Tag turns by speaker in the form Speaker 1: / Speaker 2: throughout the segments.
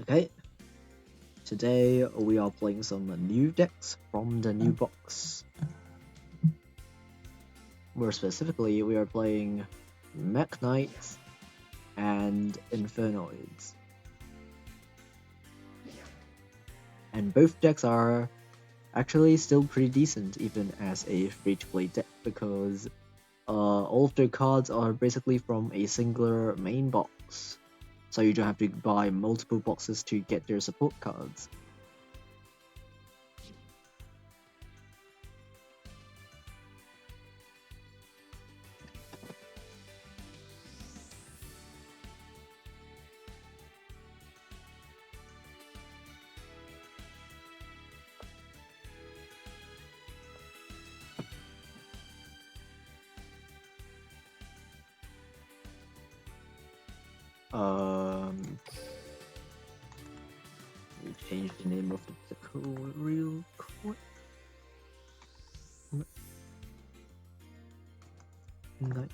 Speaker 1: Okay, today we are playing some new decks from the new box. More specifically, we are playing Mekk-Knight and Infernoids. And both decks are actually still pretty decent even as a free-to-play deck because all of their cards are basically from a singular main box. So you don't have to buy multiple boxes to get their support cards. Let me change the name of the code real quick. Night.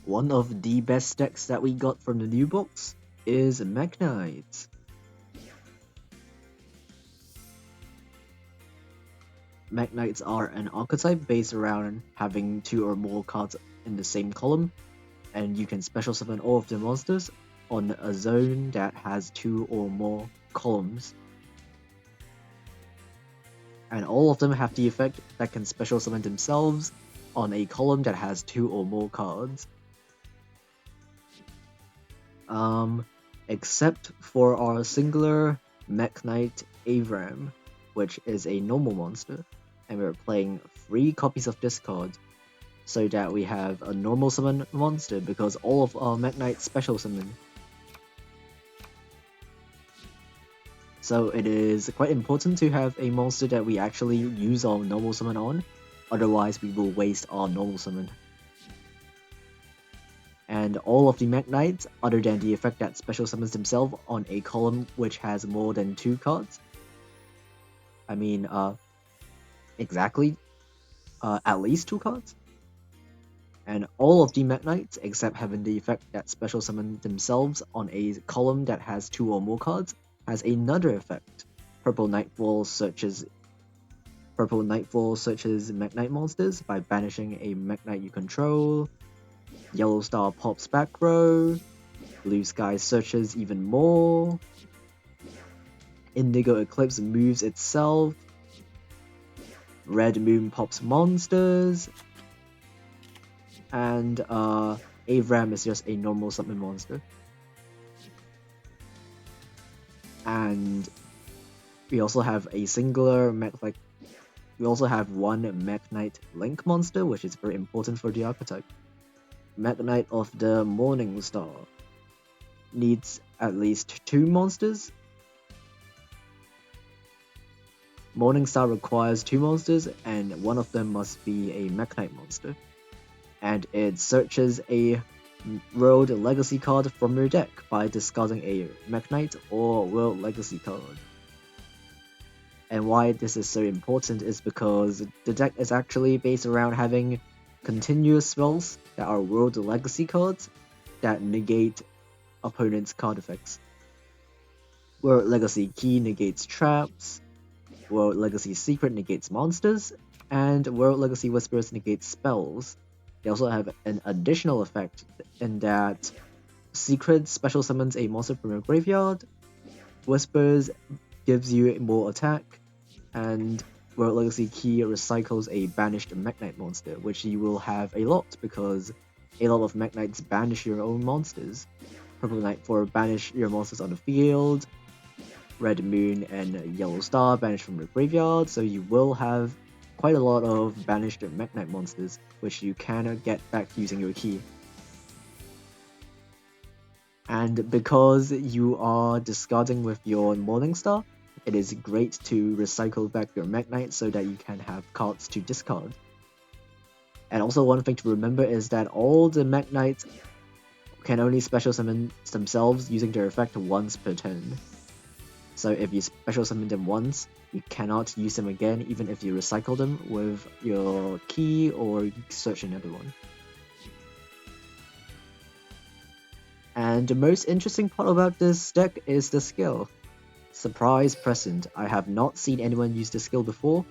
Speaker 1: One of the best decks that we got from the new box is Mekk-Knight. Mekk-Knights are an archetype based around having 2 or more cards in the same column, and you can special summon all of the monsters on a zone that has 2 or more columns. And all of them have the effect that can special summon themselves on a column that has 2 or more cards. Except for our singular Mekk-Knight Avram, which is a normal monster, and we're playing 3 copies of this card, so that we have a normal summon monster because all of our Mekk-Knight special summon. So it is quite important to have a monster that we actually use our normal summon on, otherwise we will waste our normal summon. And all of the Mekk-Knights, other than the effect that special summons himself on a column which has more than 2 cards. I mean, exactly, at least 2 cards. And all of the Mekk-Knights, except having the effect that special summon themselves on a column that has 2 or more cards, has another effect. Purple Nightfall searches Mekk-Knight monsters by banishing a Mekk-Knight you control. Yellow Star pops back row. Blue Sky searches even more. Indigo Eclipse moves itself. Red Moon pops monsters. And Avram is just a normal summon monster. And we also have a singular we also have one Mekk-Knight Link monster, which is very important for the archetype. Mekk-Knight of the Morning Star needs at least 2 monsters. Morning Star requires 2 monsters, and one of them must be a Mekk-Knight monster. And it searches a World Legacy card from your deck by discarding a Mekk-Knight or World Legacy card. And why this is so important is because the deck is actually based around having continuous spells that are World Legacy cards that negate opponent's card effects. World Legacy Key negates traps, World Legacy Secret negates monsters, and World Legacy Whispers negates spells. They also have an additional effect in that Secret special summons a monster from your graveyard, Whispers gives you more attack, and World Legacy Key recycles a banished Mekk-Knight monster, which you will have a lot because a lot of Mekk-Knights banish your own monsters. Purple Knight for banish your monsters on the field, Red Moon and Yellow Star banish from your graveyard, so you will have quite a lot of banished Mekk-Knight monsters, which you cannot get back using your key. And because you are discarding with your Morning Star, it is great to recycle back your Mekk-Knight so that you can have cards to discard. And also one thing to remember is that all the Mekk-Knights can only special summon themselves using their effect once per turn. So if you special summon them once, you cannot use them again even if you recycle them with your key or search another one. And the most interesting part about this deck is the skill. Surprise Present. I have not seen anyone use this skill before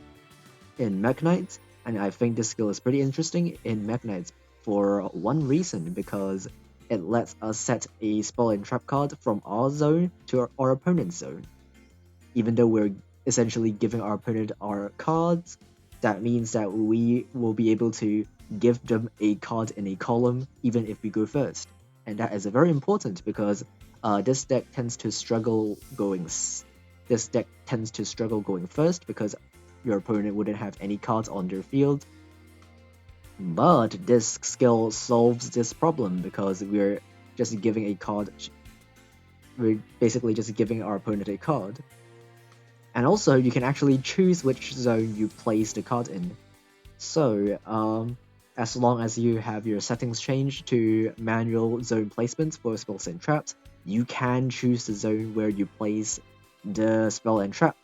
Speaker 1: in Mekk-Knight, and I think this skill is pretty interesting in Mekk-Knight for one reason, because it lets us set a spell and trap card from our zone to our opponent's zone. Even though we're essentially giving our opponent our cards, that means that we will be able to give them a card in a column even if we go first. And that is very important because this deck tends to struggle going first because your opponent wouldn't have any cards on their field. But this skill solves this problem because we're just giving a card. We're basically just giving our opponent a card. And also, you can actually choose which zone you place the card in. So, as long as you have your settings changed to manual zone placements for spells and traps, you can choose the zone where you place the spell and trap.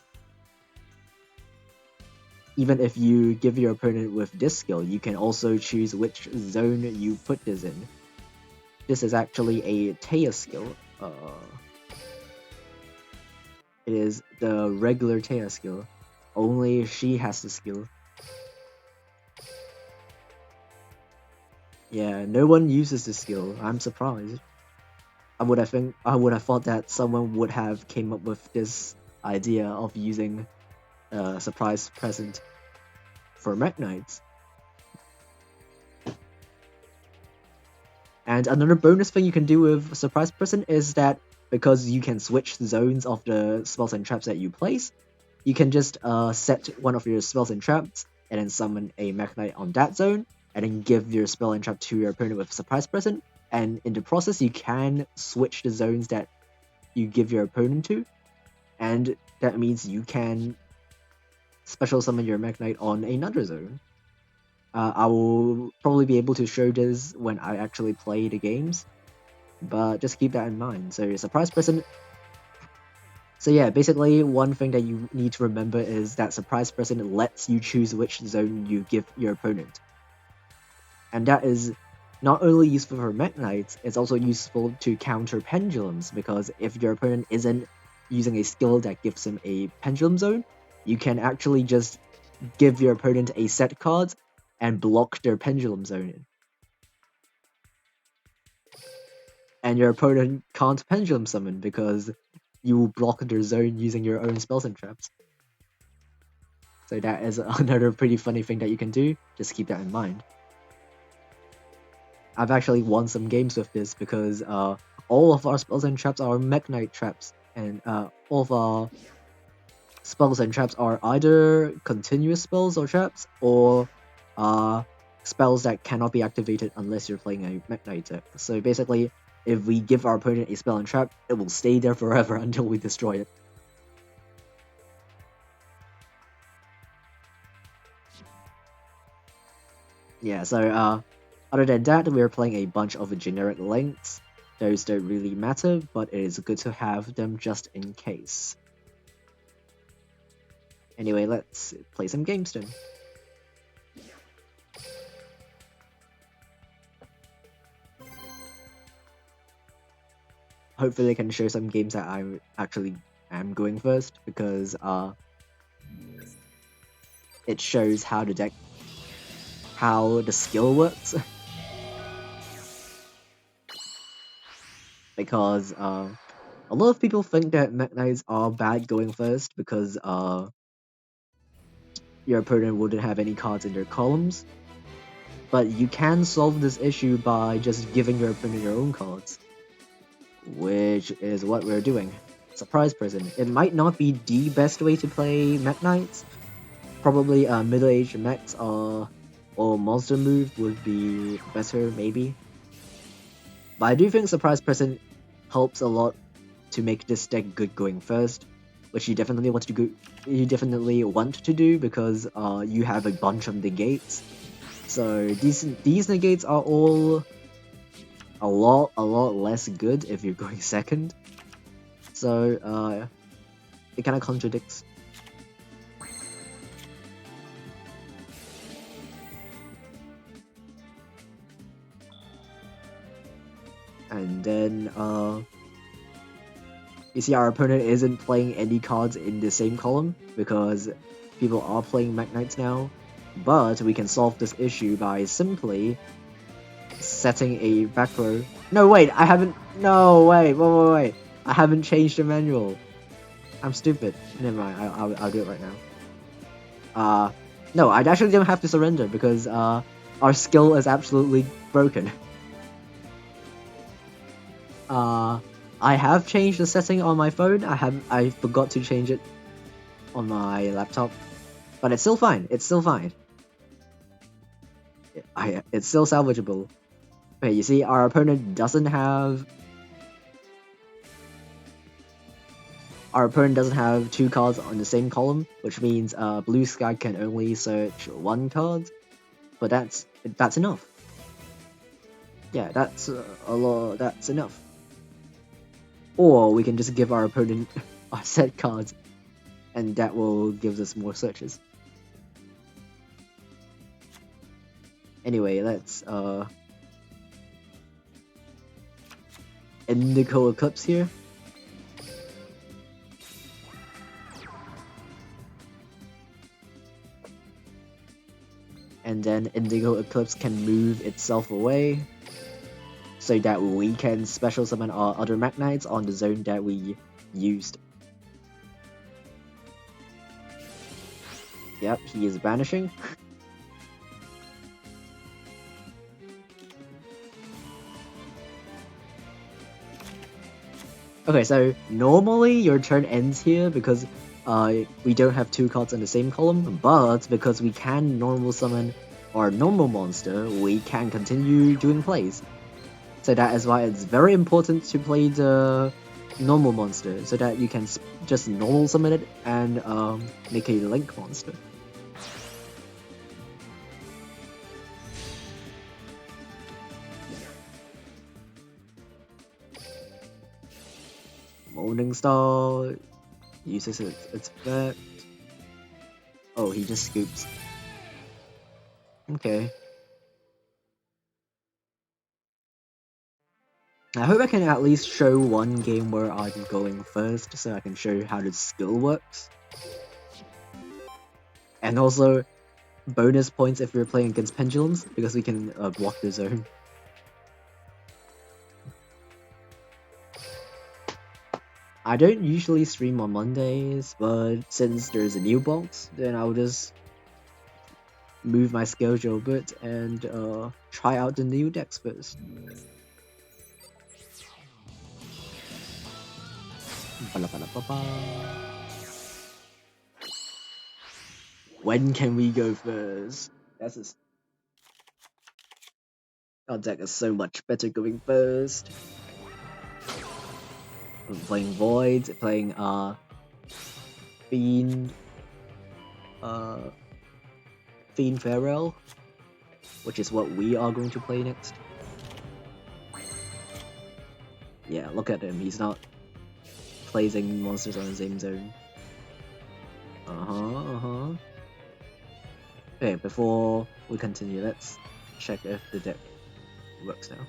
Speaker 1: Even if you give your opponent with this skill, you can also choose which zone you put this in. This is actually a Taya skill. It is the regular Taya skill. Only she has the skill. Yeah, no one uses this skill. I'm surprised. I would have thought that someone would have came up with this idea of using Surprise Present for Mekk-Knights. And another bonus thing you can do with Surprise Present is that because you can switch zones of the spells and traps that you place, you can just set one of your spells and traps and then summon a Mekk-Knight on that zone, and then give your spell and trap to your opponent with Surprise Present, and in the process you can switch the zones that you give your opponent to, and that means you can special summon your Mekk-Knight on another zone. I will probably be able to show this when I actually play the games, but just keep that in mind. So Surprise Present. So yeah, basically one thing that you need to remember is that Surprise Present lets you choose which zone you give your opponent. And that is not only useful for Mekk-Knights, it's also useful to counter pendulums, because if your opponent isn't using a skill that gives him a pendulum zone, you can actually just give your opponent a set card and block their pendulum zone. And your opponent can't pendulum summon because you will block their zone using your own spells and traps. So that is another pretty funny thing that you can do, just keep that in mind. I've actually won some games with this because all of our spells and traps are Mekk-Knight traps, and all of our spells and traps are either continuous spells or traps, or spells that cannot be activated unless you're playing a Mekk-Knight deck. So basically, if we give our opponent a spell and trap, it will stay there forever until we destroy it. Yeah, so other than that, we're playing a bunch of generic links. Those don't really matter, but it is good to have them just in case. Anyway, let's play some games then. Hopefully I can show some games that I actually am going first, because it shows how the skill works. Because a lot of people think that Mekk-Knights are bad going first because your opponent wouldn't have any cards in their columns. But you can solve this issue by just giving your opponent your own cards, which is what we're doing. Surprise Present. It might not be the best way to play Mekk-Knights. Probably middle-aged mechs or monster move would be better, maybe. But I do think Surprise Present helps a lot to make this deck good going first, which you definitely want to do because you have a bunch of negates. So these negates are all a lot less good if you're going second. So it kind of contradicts. And then you see our opponent isn't playing any cards in the same column because people are playing Mekk-Knights now, but we can solve this issue by simply setting a back row. No, wait, I haven't. No, wait. I haven't changed the manual. I'm stupid. Never mind. I'll do it right now. No, I actually don't have to surrender because our skill is absolutely broken. I have changed the setting on my phone. I forgot to change it on my laptop, but it's still fine. It's still fine. It's still salvageable. Okay, you see, our opponent doesn't have. Our opponent doesn't have two cards on the same column, which means Blue Sky can only search one card. But that's enough. Yeah, that's a lot. That's enough. Or we can just give our opponent our set cards, and that will give us more searches. Anyway, let's Indigo Eclipse here. And then Indigo Eclipse can move itself away so that we can special summon our other Mekk-Knights on the zone that we used. Yep, he is vanishing. Okay, so normally your turn ends here because we don't have two cards in the same column, but because we can normal summon our normal monster, we can continue doing plays. So that is why it's very important to play the normal monster, so that you can just normal summon it and make a link monster. Morningstar uses its effect. Oh, he just scoops. Okay. I hope I can at least show one game where I'm going first, so I can show how the skill works. And also, bonus points if we're playing against pendulums, because we can block the zone. I don't usually stream on Mondays, but since there's a new box, then I'll just move my schedule a bit and try out the new decks first. When can we go first? That's just... Our deck is so much better going first. I'm playing Void, playing Fiend Farewell, which is what we are going to play next. Yeah, look at him, he's not placing monsters on the same zone. Okay, before we continue, let's check if the deck works now.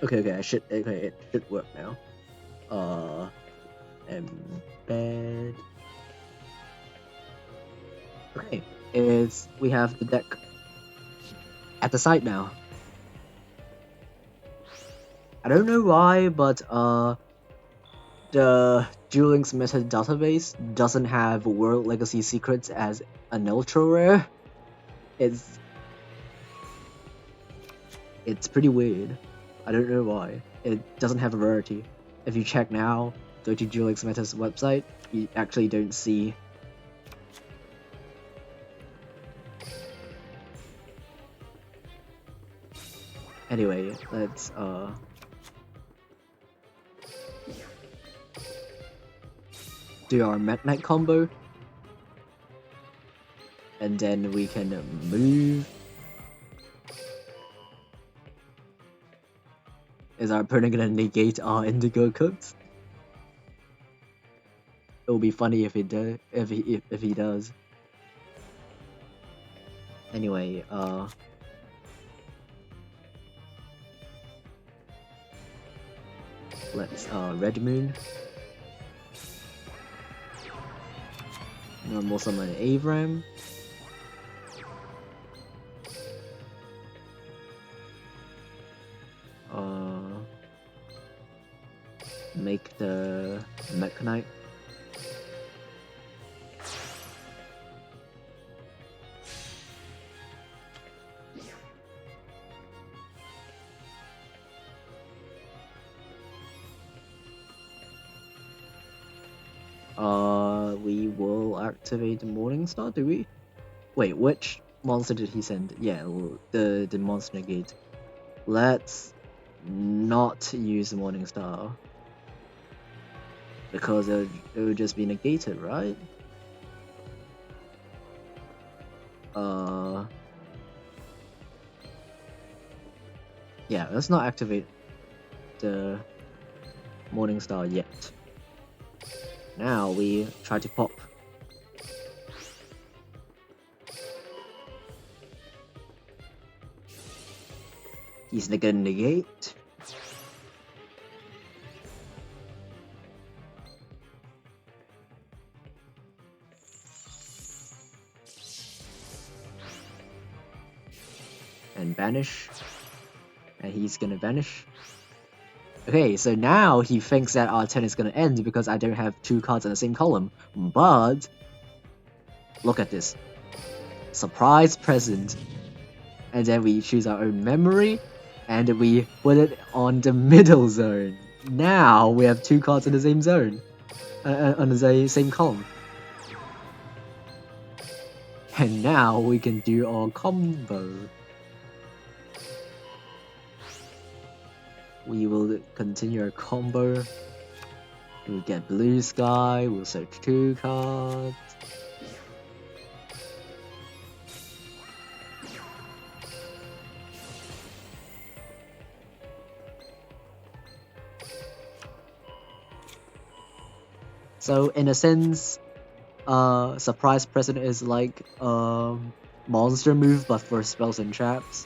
Speaker 1: Okay, it should work now. Embed. Okay, we have the deck at the site now. I don't know why, but the Duel Links meta database doesn't have World Legacy Secrets as an ultra rare. It's pretty weird. I don't know why. It doesn't have a rarity. If you check now, go to Duel Links Meta's website, you actually don't see. Anyway, let's do our Mekk-Knight combo. and then we can move. Is our opponent gonna negate our indigo cooks? It will be funny if he does. Anyway, let's Red Moon. Normal summon Avram. Make the Mekk-Knight. We will activate the Morningstar, do we? Wait, which monster did he send? Yeah, the monster negate. Let's not use the Morningstar. Because it would just be negated, right? Yeah, let's not activate the Morningstar yet. Now we try to pop. He's gonna negate. And banish. And he's gonna vanish. Okay, so now he thinks that our turn is gonna end because I don't have two cards in the same column. But look at this. Surprise present. And then we choose our own memory and we put it on the middle zone. Now we have two cards in the same zone. On the same column. And now we can do our combo. We will continue our combo. We'll get blue sky, we'll search two cards. So in a sense, surprise present is like monster move but for spells and traps.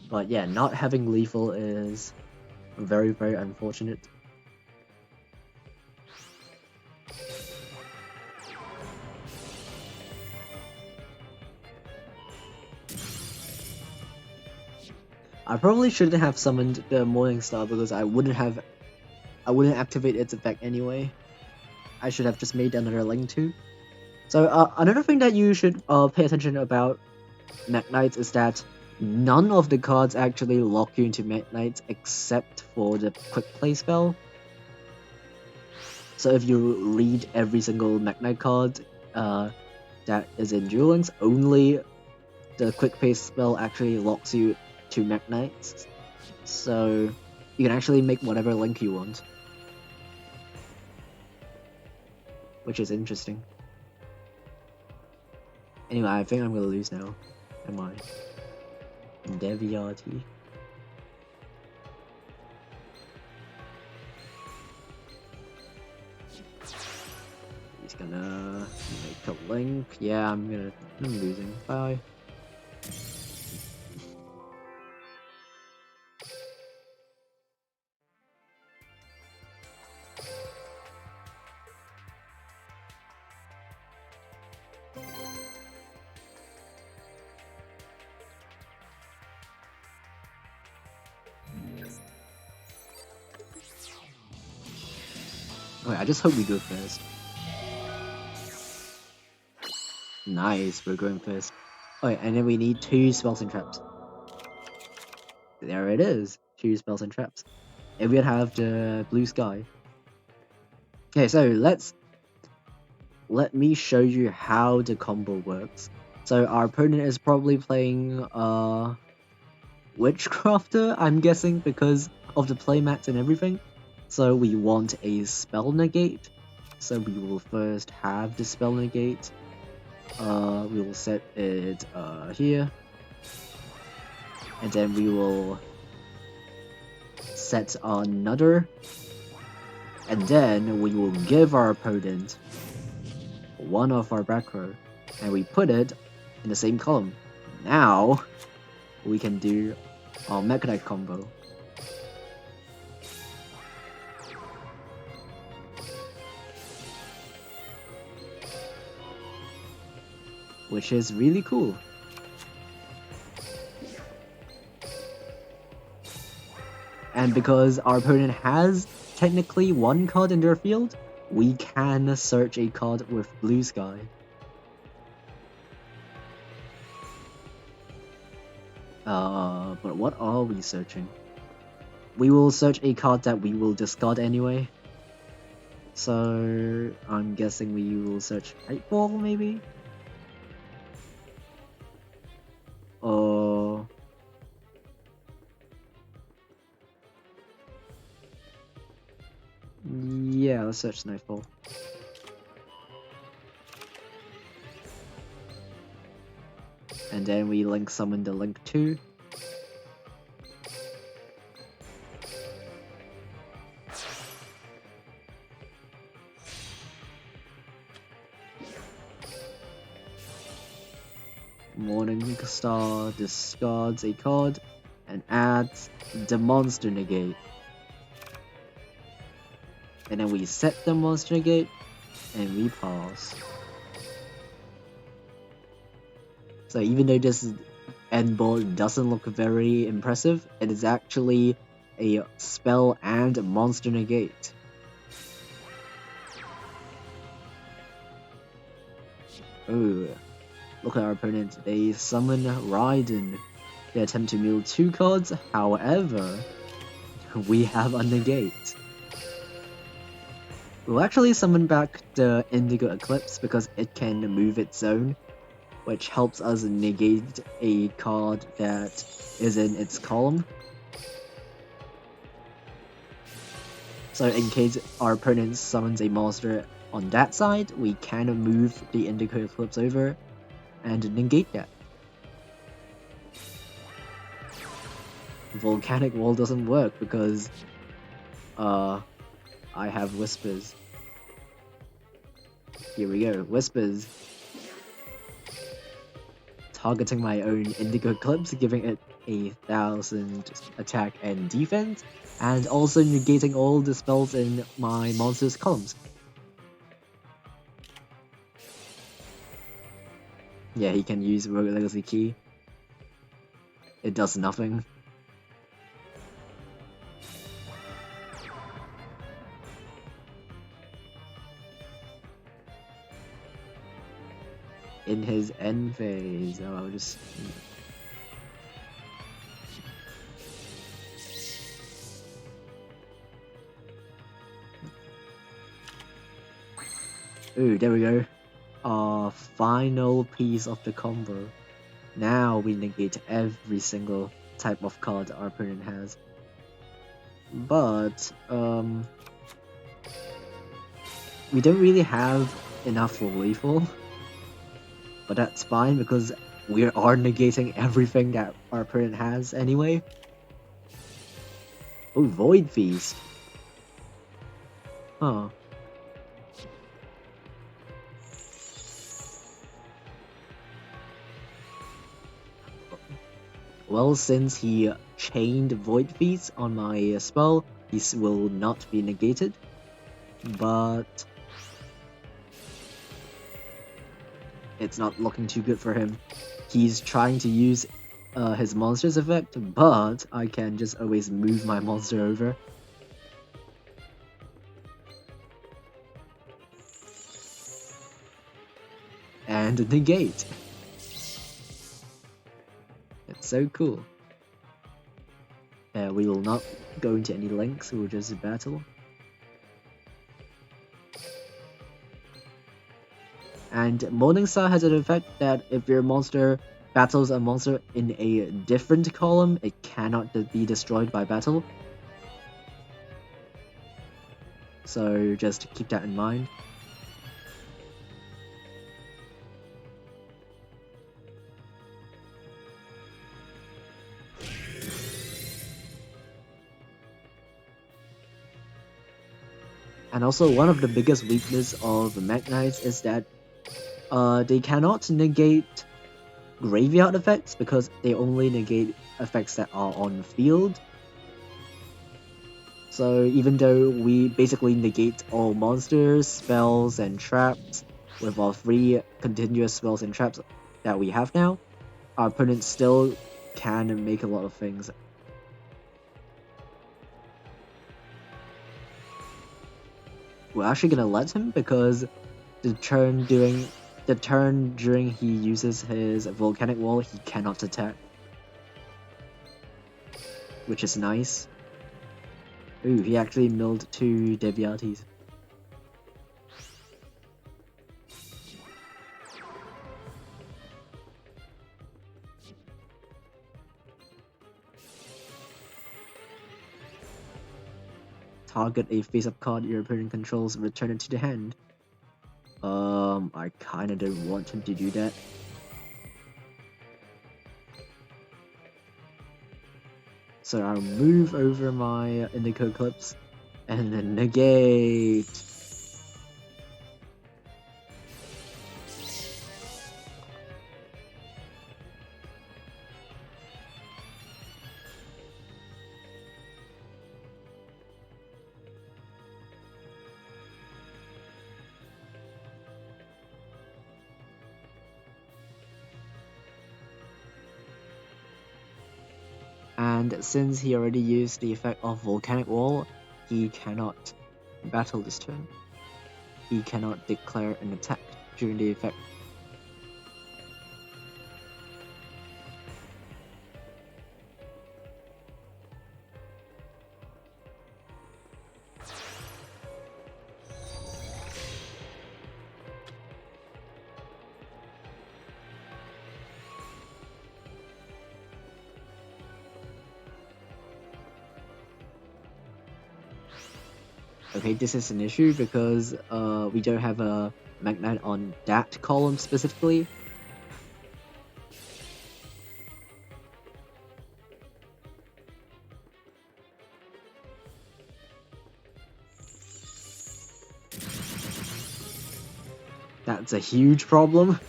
Speaker 1: But yeah, not having lethal is very, very unfortunate. I probably shouldn't have summoned the Morningstar because I wouldn't activate its effect anyway. I should have just made another link too. So another thing that you should pay attention about Mekk-Knights is that none of the cards actually lock you into Mekk-Knights except for the quick play spell. So if you read every single Mekk-Knight card that is in Duel Links, only the quick play spell actually locks you to Mekk-Knights. So you can actually make whatever link you want. Which is interesting. Anyway, I think I'm gonna lose now. Am I? Deviati. He's gonna make a link. Yeah, I'm losing. Bye. Okay, I just hope we go first. Nice, we're going first. Alright, and then we need 2 spells and traps. There it is, 2 spells and traps. And we'll have the blue sky. Okay, so let me show you how the combo works. So our opponent is probably playing Witchcrafter, I'm guessing, because of the playmats and everything. So we want a spell negate. So we will first have the spell negate. We will set it here. And then we will set another. And then we will give our opponent one of our back row. And we put it in the same column. Now we can do our Mekk-Knight combo. Which is really cool. And because our opponent has technically 1 card in their field, we can search a card with blue sky. But what are we searching? We will search a card that we will discard anyway. So I'm guessing we will search Nightfall maybe? Or yeah, let's search Nightfall. And then we link summon the link 2. Morning Star discards a card and adds the monster negate. And then we set the monster negate and we pass. So even though this end board doesn't look very impressive, it is actually a spell and monster negate. Oh, look at our opponent. They summon Raiden. They attempt to mill 2 cards, however, we have a negate. We'll actually summon back the Indigo Eclipse because it can move its zone, which helps us negate a card that is in its column. So in case our opponent summons a monster on that side, we can move the Indigo Eclipse over and negate that. Volcanic Wall doesn't work because I have Whispers. Here we go, Whispers. Targeting my own Indigo Eclipse, giving it 1,000 attack and defense, and also negating all the spells in my monster's columns. Yeah, he can use Rogue Legacy Key. It does nothing. In his end phase, I'll just... Ooh, there we go. Our final piece of the combo. Now we negate every single type of card our opponent has. But, we don't really have enough for lethal. But that's fine because we are negating everything that our opponent has anyway. Oh, Void Feast. Huh. Well, since he chained Void Feast on my spell, this will not be negated. But it's not looking too good for him. He's trying to use his monster's effect, but I can just always move my monster over. And and negate. It's so cool. We will not go into any lengths, we'll just battle. And Morningstar has an effect that if your monster battles a monster in a different column, it cannot be destroyed by battle. So just keep that in mind. And also one of the biggest weaknesses of Mekk-Knights is that they cannot negate graveyard effects because they only negate effects that are on field. So even though we basically negate all monsters, spells, and traps with our 3 continuous spells and traps that we have now, our opponent still can make a lot of things. We're actually gonna let him because the turn during he uses his volcanic wall, he cannot attack, which is nice. Ooh, he actually milled 2 Deviatis. Target a face-up card your opponent controls, return it to the hand. I kinda don't want him to do that. So I'll move over my Indigo Eclipse and then negate. And since he already used the effect of Volcanic Wall, he cannot battle this turn. He cannot declare an attack during the effect. Okay, this is an issue because we don't have a Mekk-Knight on that column specifically. That's a huge problem.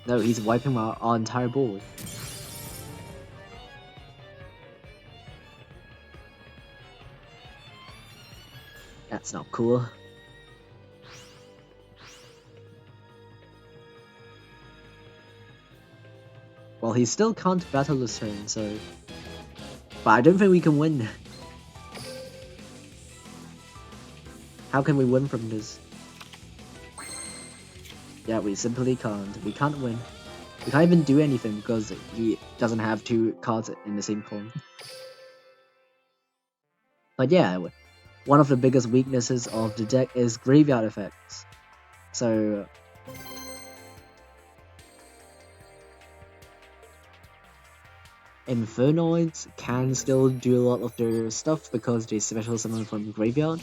Speaker 1: No, he's wiping our entire board. That's not cool. Well, he still can't battle this turn, so... But I don't think we can win. How can we win from this? Yeah, we simply can't. We can't win. We can't even do anything because he doesn't have 2 cards in the same column. But yeah, one of the biggest weaknesses of the deck is graveyard effects. So... Infernoids can still do a lot of their stuff because they special summon from graveyard.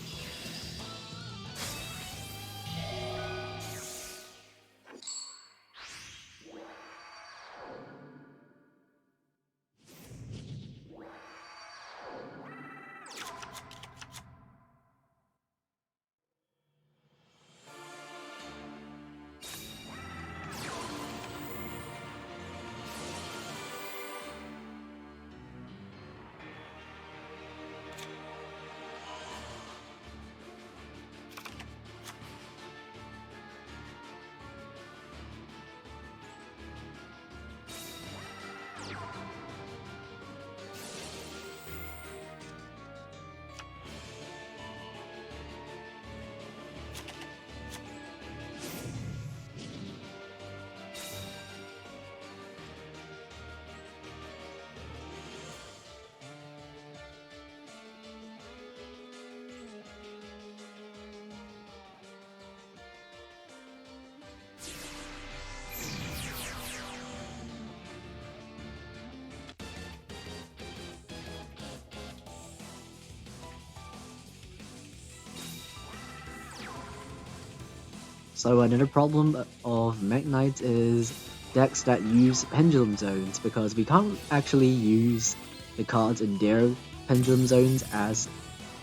Speaker 1: So another problem of Mekk-Knight is decks that use pendulum zones, because we can't actually use the cards in their pendulum zones as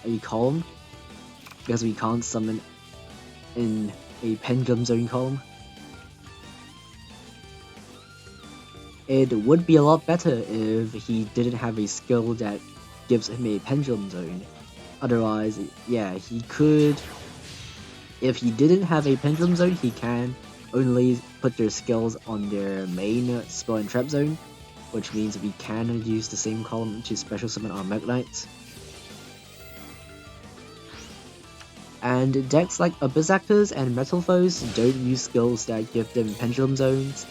Speaker 1: a column, because we can't summon in a pendulum zone column. It would be a lot better if he didn't have a skill that gives him a pendulum zone. Otherwise, yeah, he could. If he didn't have a pendulum zone, he can only put their skills on their main spell and trap zone, which means we can use the same column to special summon our Mekk-Knights. And decks like Abyss Actors and Metal Foes don't use skills that give them pendulum zones.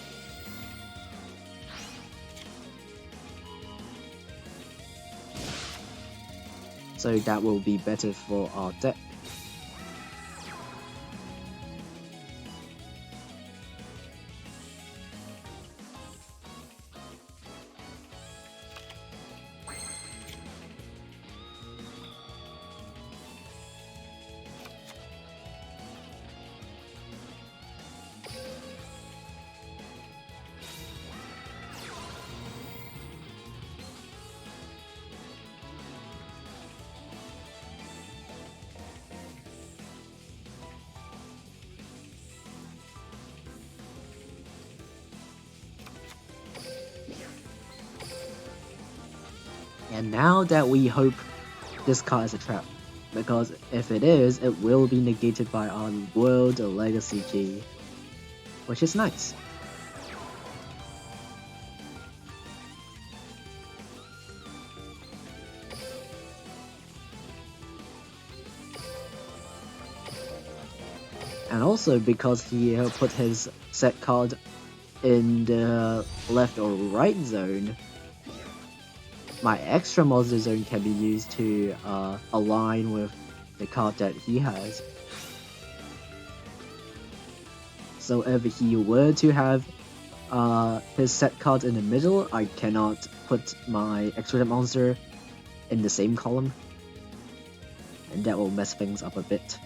Speaker 1: So that will be better for our deck. And now that we hope this card is a trap, because if it is, it will be negated by our World Legacy key, which is nice. And also because he put his set card in the left or right zone, my extra monster zone can be used to align with the card that he has. So if he were to have his set card in the middle, I cannot put my extra monster in the same column, and that will mess things up a bit.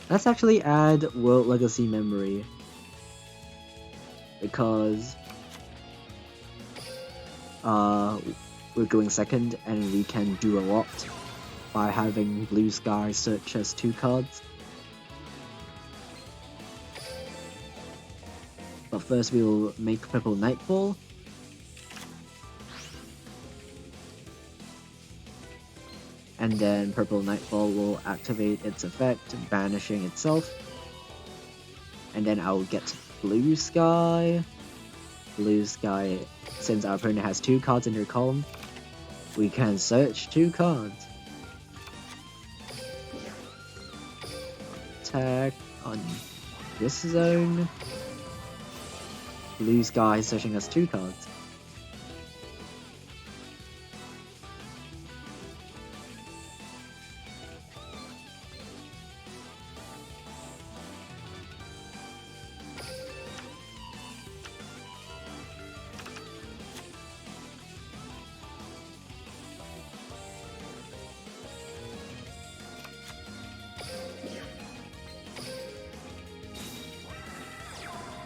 Speaker 1: Let's actually add World Legacy Memory, because we're going second and we can do a lot by having Blue Sky search as 2 cards. But first we will make Purple Nightfall. And then Purple Nightfall will activate its effect, banishing itself. And then I'll get Blue Sky. Blue Sky, since our opponent has 2 cards in their column, we can search 2 cards. Attack on this zone. Blue Sky searching us 2 cards.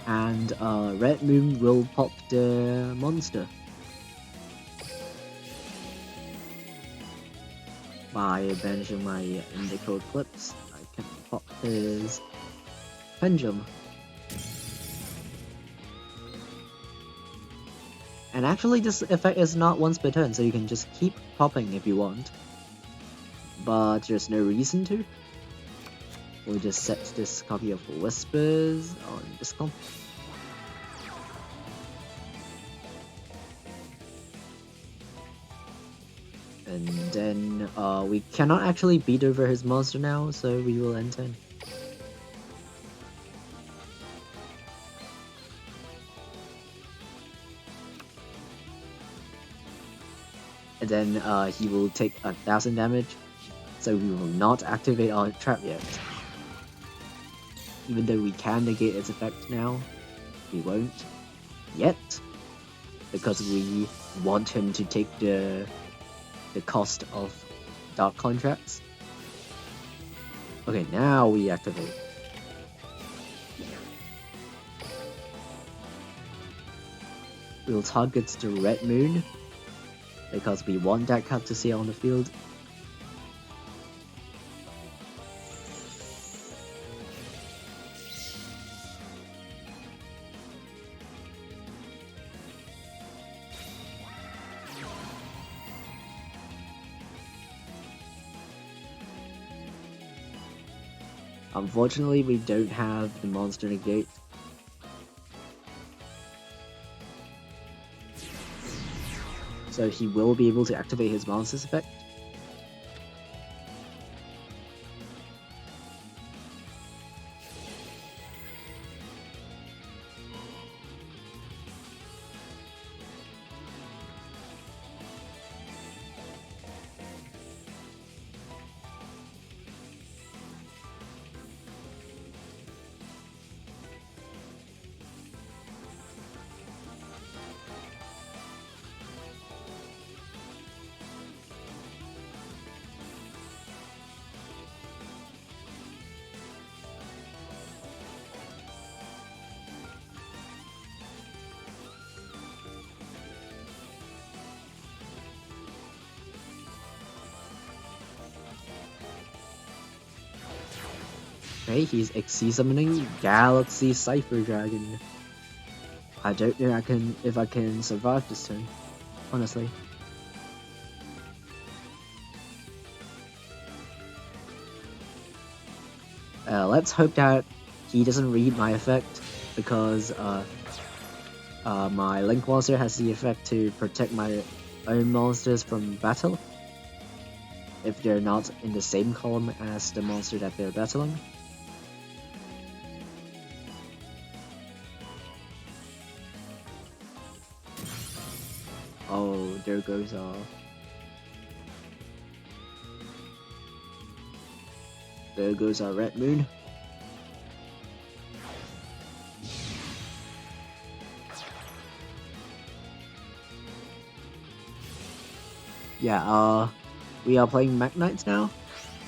Speaker 1: And Red Moon will pop the monster by banishing my Indigo Eclipse. I can pop his Pendulum. And actually this effect is not once per turn, so you can just keep popping if you want. But there's no reason to. We'll just set this copy of Whispers on this comp. And then we cannot actually beat over his monster now, so we will end turn. And then he will take 1000 damage, so we will not activate our trap yet. Even though we can negate its effect now. We won't yet, because we want him to take the cost of dark contracts. Okay, now we activate. We'll target the red moon, because we want that card to stay on the field. Unfortunately, we don't have the monster negate. So he will be able to activate his monster's effect. Okay, he's XC summoning Galaxy Cypher Dragon. I don't know if I can survive this turn, honestly. Let's hope that he doesn't read my effect, because my Link monster has the effect to protect my own monsters from battle if they're not in the same column as the monster that they're battling. Oh, there goes our red moon. Yeah, we are playing Mekk-Knight now.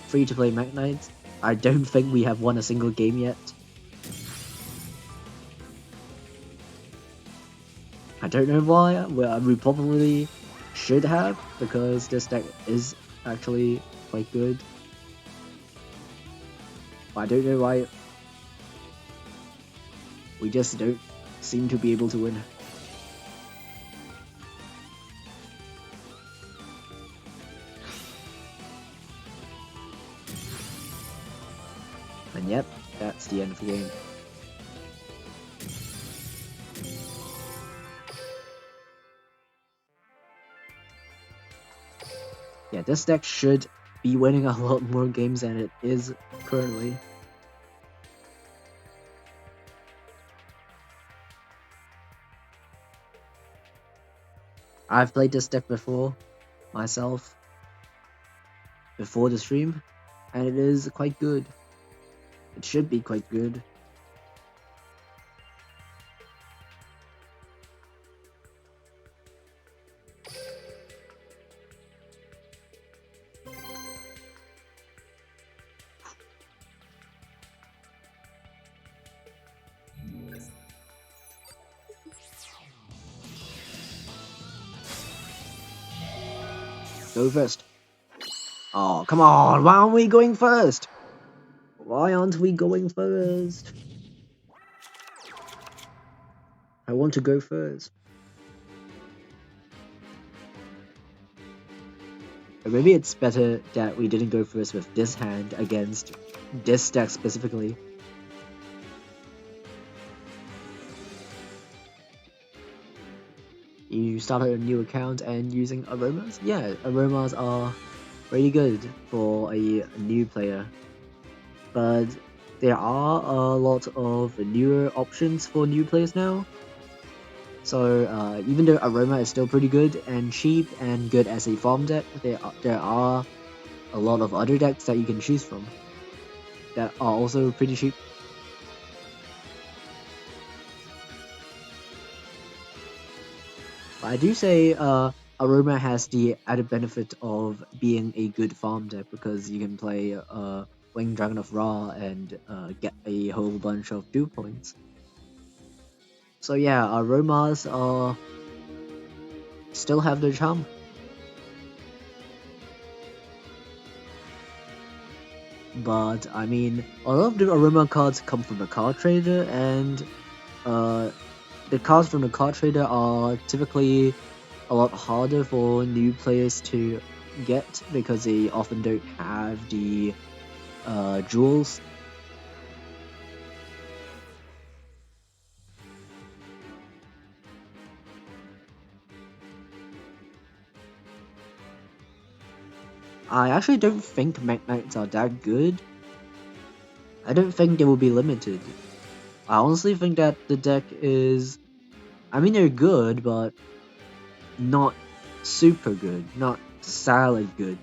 Speaker 1: Free to play Mekk-Knight. I don't think we have won a single game yet. I don't know why. Well, we probably should have, because this deck is actually quite good. But I don't know why we just don't seem to be able to win. And yep, that's the end of the game. Yeah, this deck should be winning a lot more games than it is currently. I've played this deck before, myself, before the stream, and it is quite good. It should be quite good. Go first. Oh, come on, why aren't we going first? Why aren't we going first? I want to go first. Or maybe it's better that we didn't go first with this hand against this deck specifically. You started a new account and using aromas? Yeah, aromas are really good for a new player. But there are a lot of newer options for new players now. So even though Aroma is still pretty good and cheap and good as a farm deck, there are a lot of other decks that you can choose from that are also pretty cheap. I do say Aroma has the added benefit of being a good farm deck because you can play Winged Dragon of Ra and get a whole bunch of duel points. So yeah, Aromas still have their charm. But I mean, a lot of the Aroma cards come from the card trader, and the cards from the card trader are typically a lot harder for new players to get because they often don't have the jewels. I actually don't think Mekk-Knights are that good. I don't think they will be limited. I honestly think that the deck is... I mean, they're good, but not super good. Not solid good.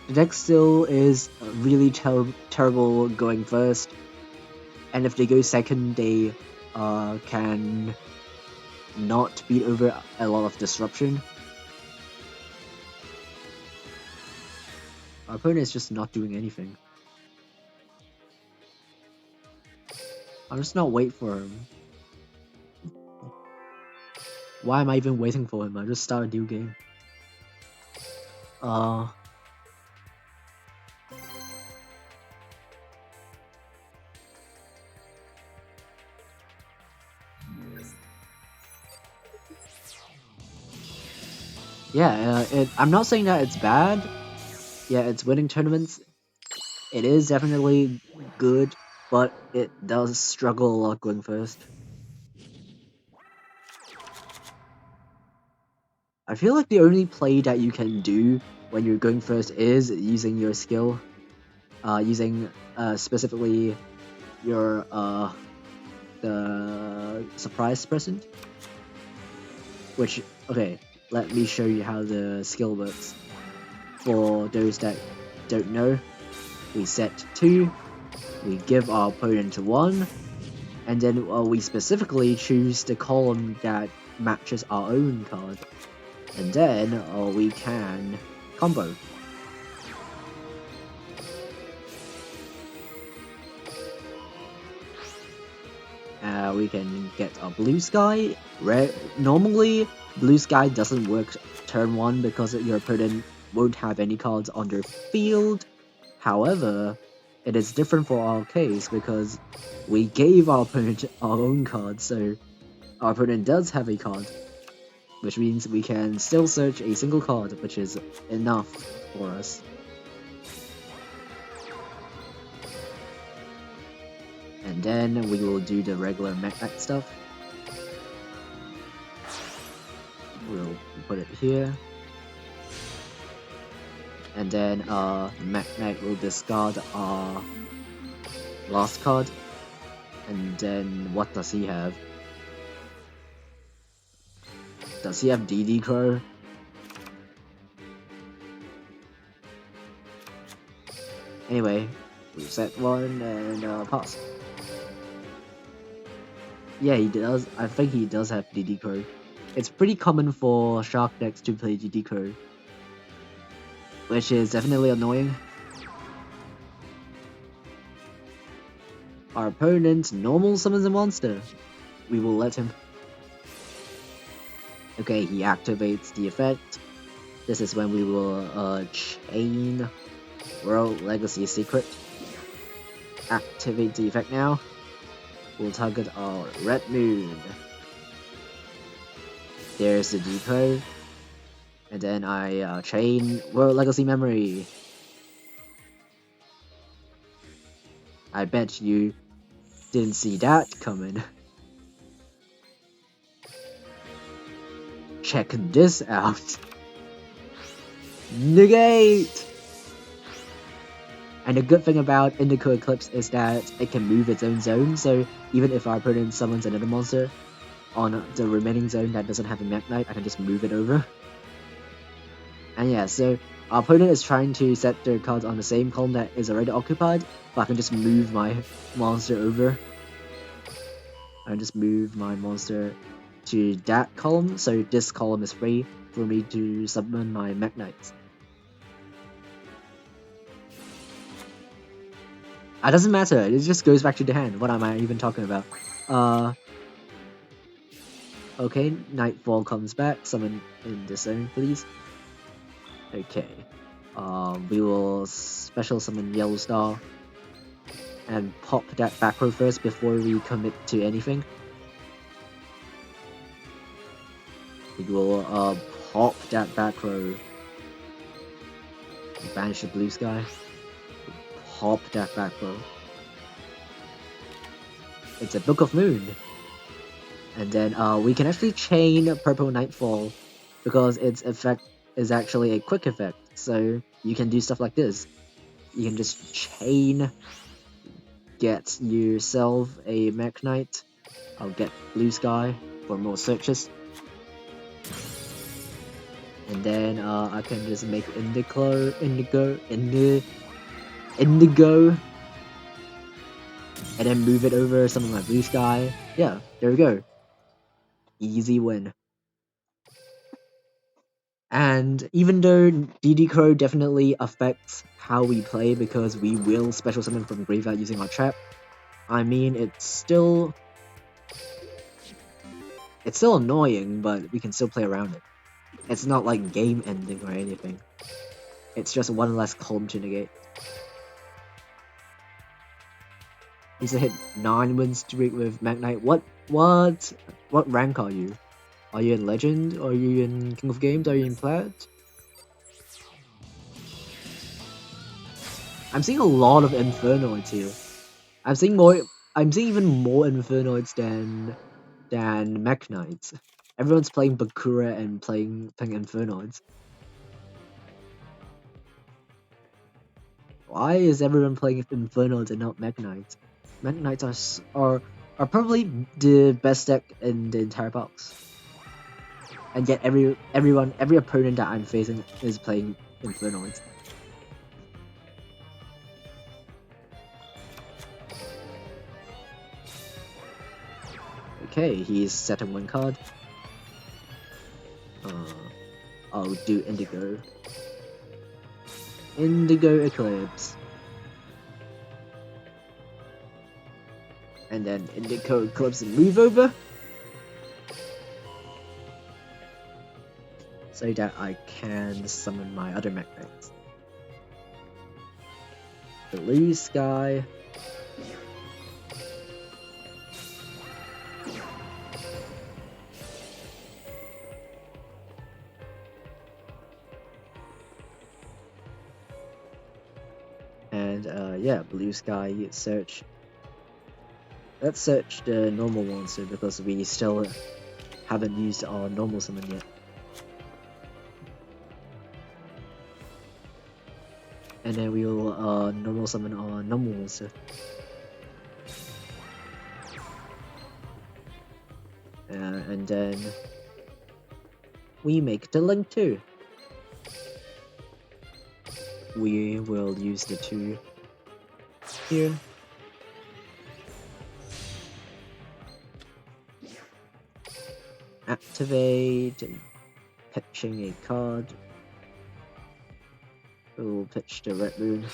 Speaker 1: The deck still is really terrible going first. And if they go second, they can not beat over a lot of disruption. Our opponent is just not doing anything. I'm just not waiting for him. Why am I even waiting for him? I just start a new game. Yeah, I'm not saying that it's bad. Yeah, it's winning tournaments. It is definitely good, but it does struggle a lot going first. I feel like the only play that you can do when you're going first is using your skill. Using specifically your the surprise present. Which, okay, let me show you how the skill works. For those that don't know, we set 2, we give our opponent 1, and then we specifically choose the column that matches our own card. And then we can combo. We can get a blue sky. Normally, blue sky doesn't work turn 1 because your opponent won't have any cards on their field. However, it is different for our case because we gave our opponent our own card, so our opponent does have a card, which means we can still search a single card, which is enough for us. And then we will do the regular Mekk-Knight stuff. We'll put it here. And then Mekk-Knight will discard our last card. And then what does he have? Does he have DD Crow? Anyway, we set 1 and pass. Yeah, he does. I think he does have DD Crow. It's pretty common for Shark decks to play DD Crow, which is definitely annoying. Our opponent normal summons a monster. We will let him. Okay, he activates the effect. This is when we will chain World Legacy Secret. Activate the effect now. We'll target our Red Moon. There's the depot. And then I chain World Legacy Memory. I bet you didn't see that coming. Check this out. Negate! And the good thing about Indigo Eclipse is that it can move its own zone, so even if our opponent summons another monster on the remaining zone that doesn't have a Mekk-Knight, I can just move it over. And yeah, so Our opponent is trying to set their cards on the same column that is already occupied, but I can just move my monster over. I can just move my monster to that column, so this column is free for me to summon my Mekk-Knights. It doesn't matter, it just goes back to the hand. What am I even talking about? Okay, Nightfall comes back. Summon in the zone, please. Okay. We will special summon Yellow Star and pop that back row first before we commit to anything. We will pop that back row. Banish the blue sky. Pop that back row. It's a Book of Moon. And then we can actually chain Purple Nightfall because its effect is actually a quick effect. So you can do stuff like this. You can just chain, get yourself a Mekk-Knight. I'll get Blue Sky for more searches. And then I can just make Indigo, and then move it over some of my Blue Sky. Yeah, there we go. Easy win. And even though DD Crow definitely affects how we play because we will special summon from graveyard using our trap, I mean it's still annoying, but we can still play around it. It's not like game ending or anything. It's just one less column to negate. Needs to hit 9 win streak with Mekk-Knight. What rank are you? Are you in Legend? Are you in King of Games? Are you in Plat? I'm seeing a lot of Infernoids here. I'm seeing even more Infernoids than Mekk-Knights. Everyone's playing Bakura and playing Infernoids. Why is everyone playing Infernoids and not Mekk-Knights? Mekk-Knights are probably the best deck in the entire box. And yet every opponent that I'm facing is playing Infernoids. Okay, he's setting one card. I'll do Indigo. Indigo Eclipse. And then Indigo Eclipse and move over. So that I can summon my other Mekk-Knights. Blue Sky. And yeah, Blue Sky search. Let's search the normal monster because we still haven't used our normal summon yet. And then we will normal summon our normal monster. And then we make the link too. We will use the 2 here. Activate and pitching a card. We'll pitch the Red Moon.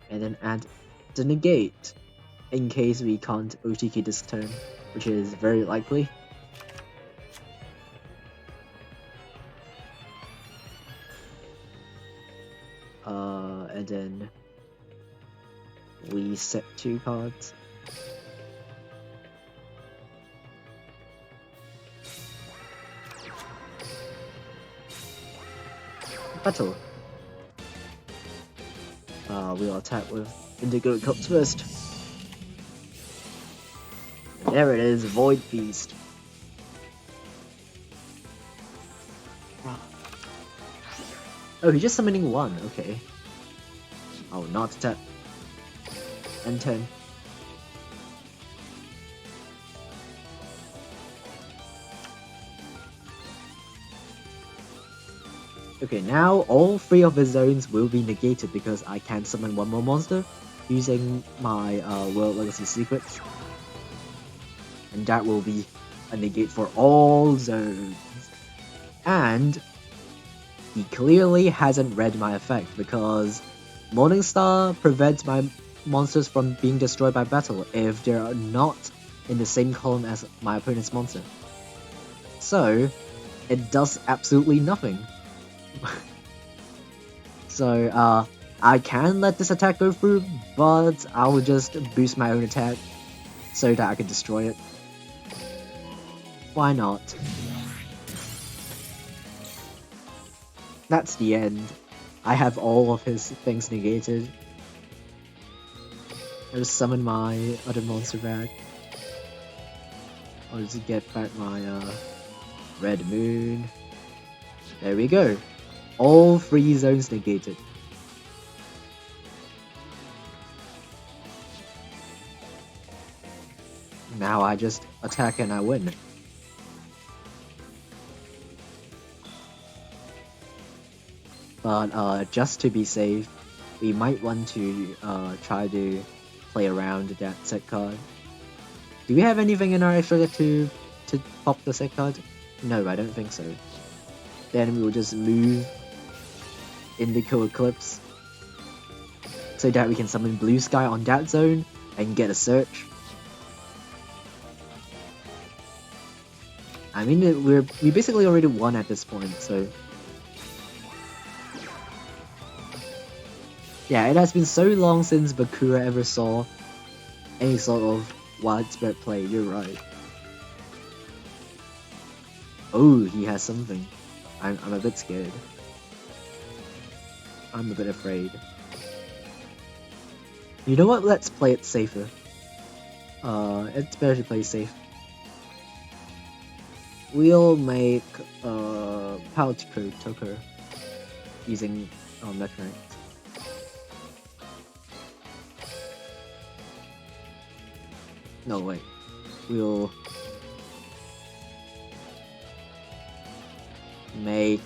Speaker 1: And then add the negate in case we can't OTK this turn, which is very likely. And then we set 2 cards. Battle. We'll attack with Indigo Eclipse first. There it is, Void Feast. Oh, he's just summoning 1, okay. Oh, not attack. And 10. Okay, now all 3 of his zones will be negated because I can summon one more monster using my World Legacy Secrets. And that will be a negate for all zones. And he clearly hasn't read my effect because Morningstar prevents my monsters from being destroyed by battle if they are not in the same column as my opponent's monster. So, it does absolutely nothing. So, I can let this attack go through, but I will just boost my own attack so that I can destroy it. Why not? That's the end. I have all of his things negated. I'll just summon my other monster back. I'll just get back my Red Moon. There we go. All 3 zones negated. Now I just attack and I win. But just to be safe, we might want to try to play around that set card. Do we have anything in our extra deck to pop the set card? No, I don't think so. Then we'll just move Indigo Eclipse so that we can summon Blue Sky on that zone and get a search. I mean, we basically already won at this point, so yeah, it has been so long since Bakura ever saw any sort of widespread play. You're right. Oh, he has something. I'm a bit scared. I'm a bit afraid. You know what? Let's play it safer. It's better to play safe. We'll make Paltico Toker using Mekk-Knight. No, wait. We'll make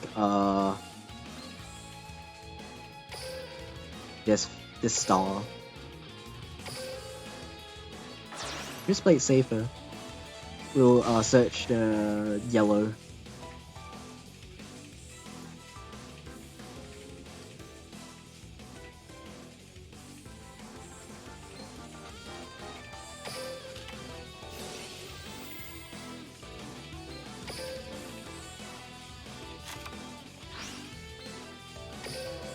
Speaker 1: this star. Just play it safer. We'll search the yellow.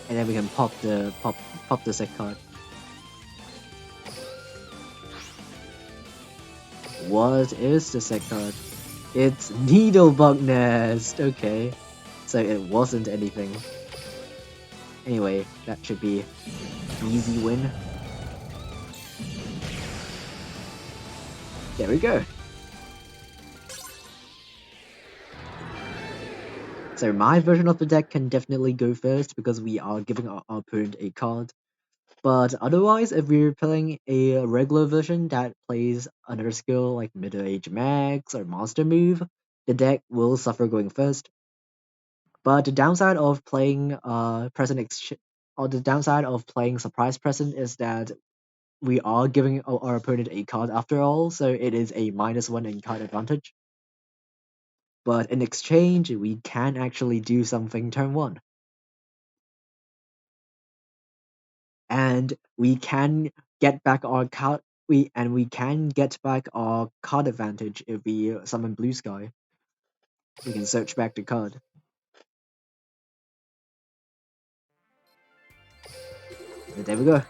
Speaker 1: And then we can pop the set card. What is the set card? It's Needlebug Nest! Okay. So it wasn't anything. Anyway, that should be an easy win. There we go. So my version of the deck can definitely go first because we are giving our opponent a card. But otherwise, if we're playing a regular version that plays another skill like Middle Age Max or Monster Move, the deck will suffer going first. But the downside of playing the downside of playing Surprise Present is that we are giving our opponent a card after all, so it is a -1 in card advantage. But in exchange, we can actually do something turn 1. And we can get back our card we can get back our card advantage if we summon Blue Sky. We can search back the card. And there we go.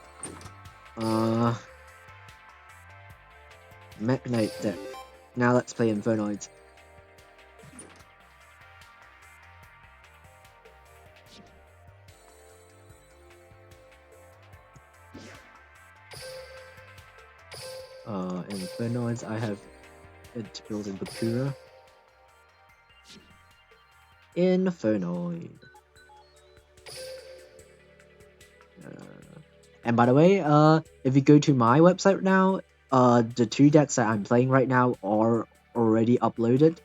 Speaker 1: Mekk-Knight deck. Now let's play Infernoid. Infernoids, I have it built in Bakura. Infernoid. And by the way, if you go to my website now, the 2 decks that I'm playing right now are already uploaded.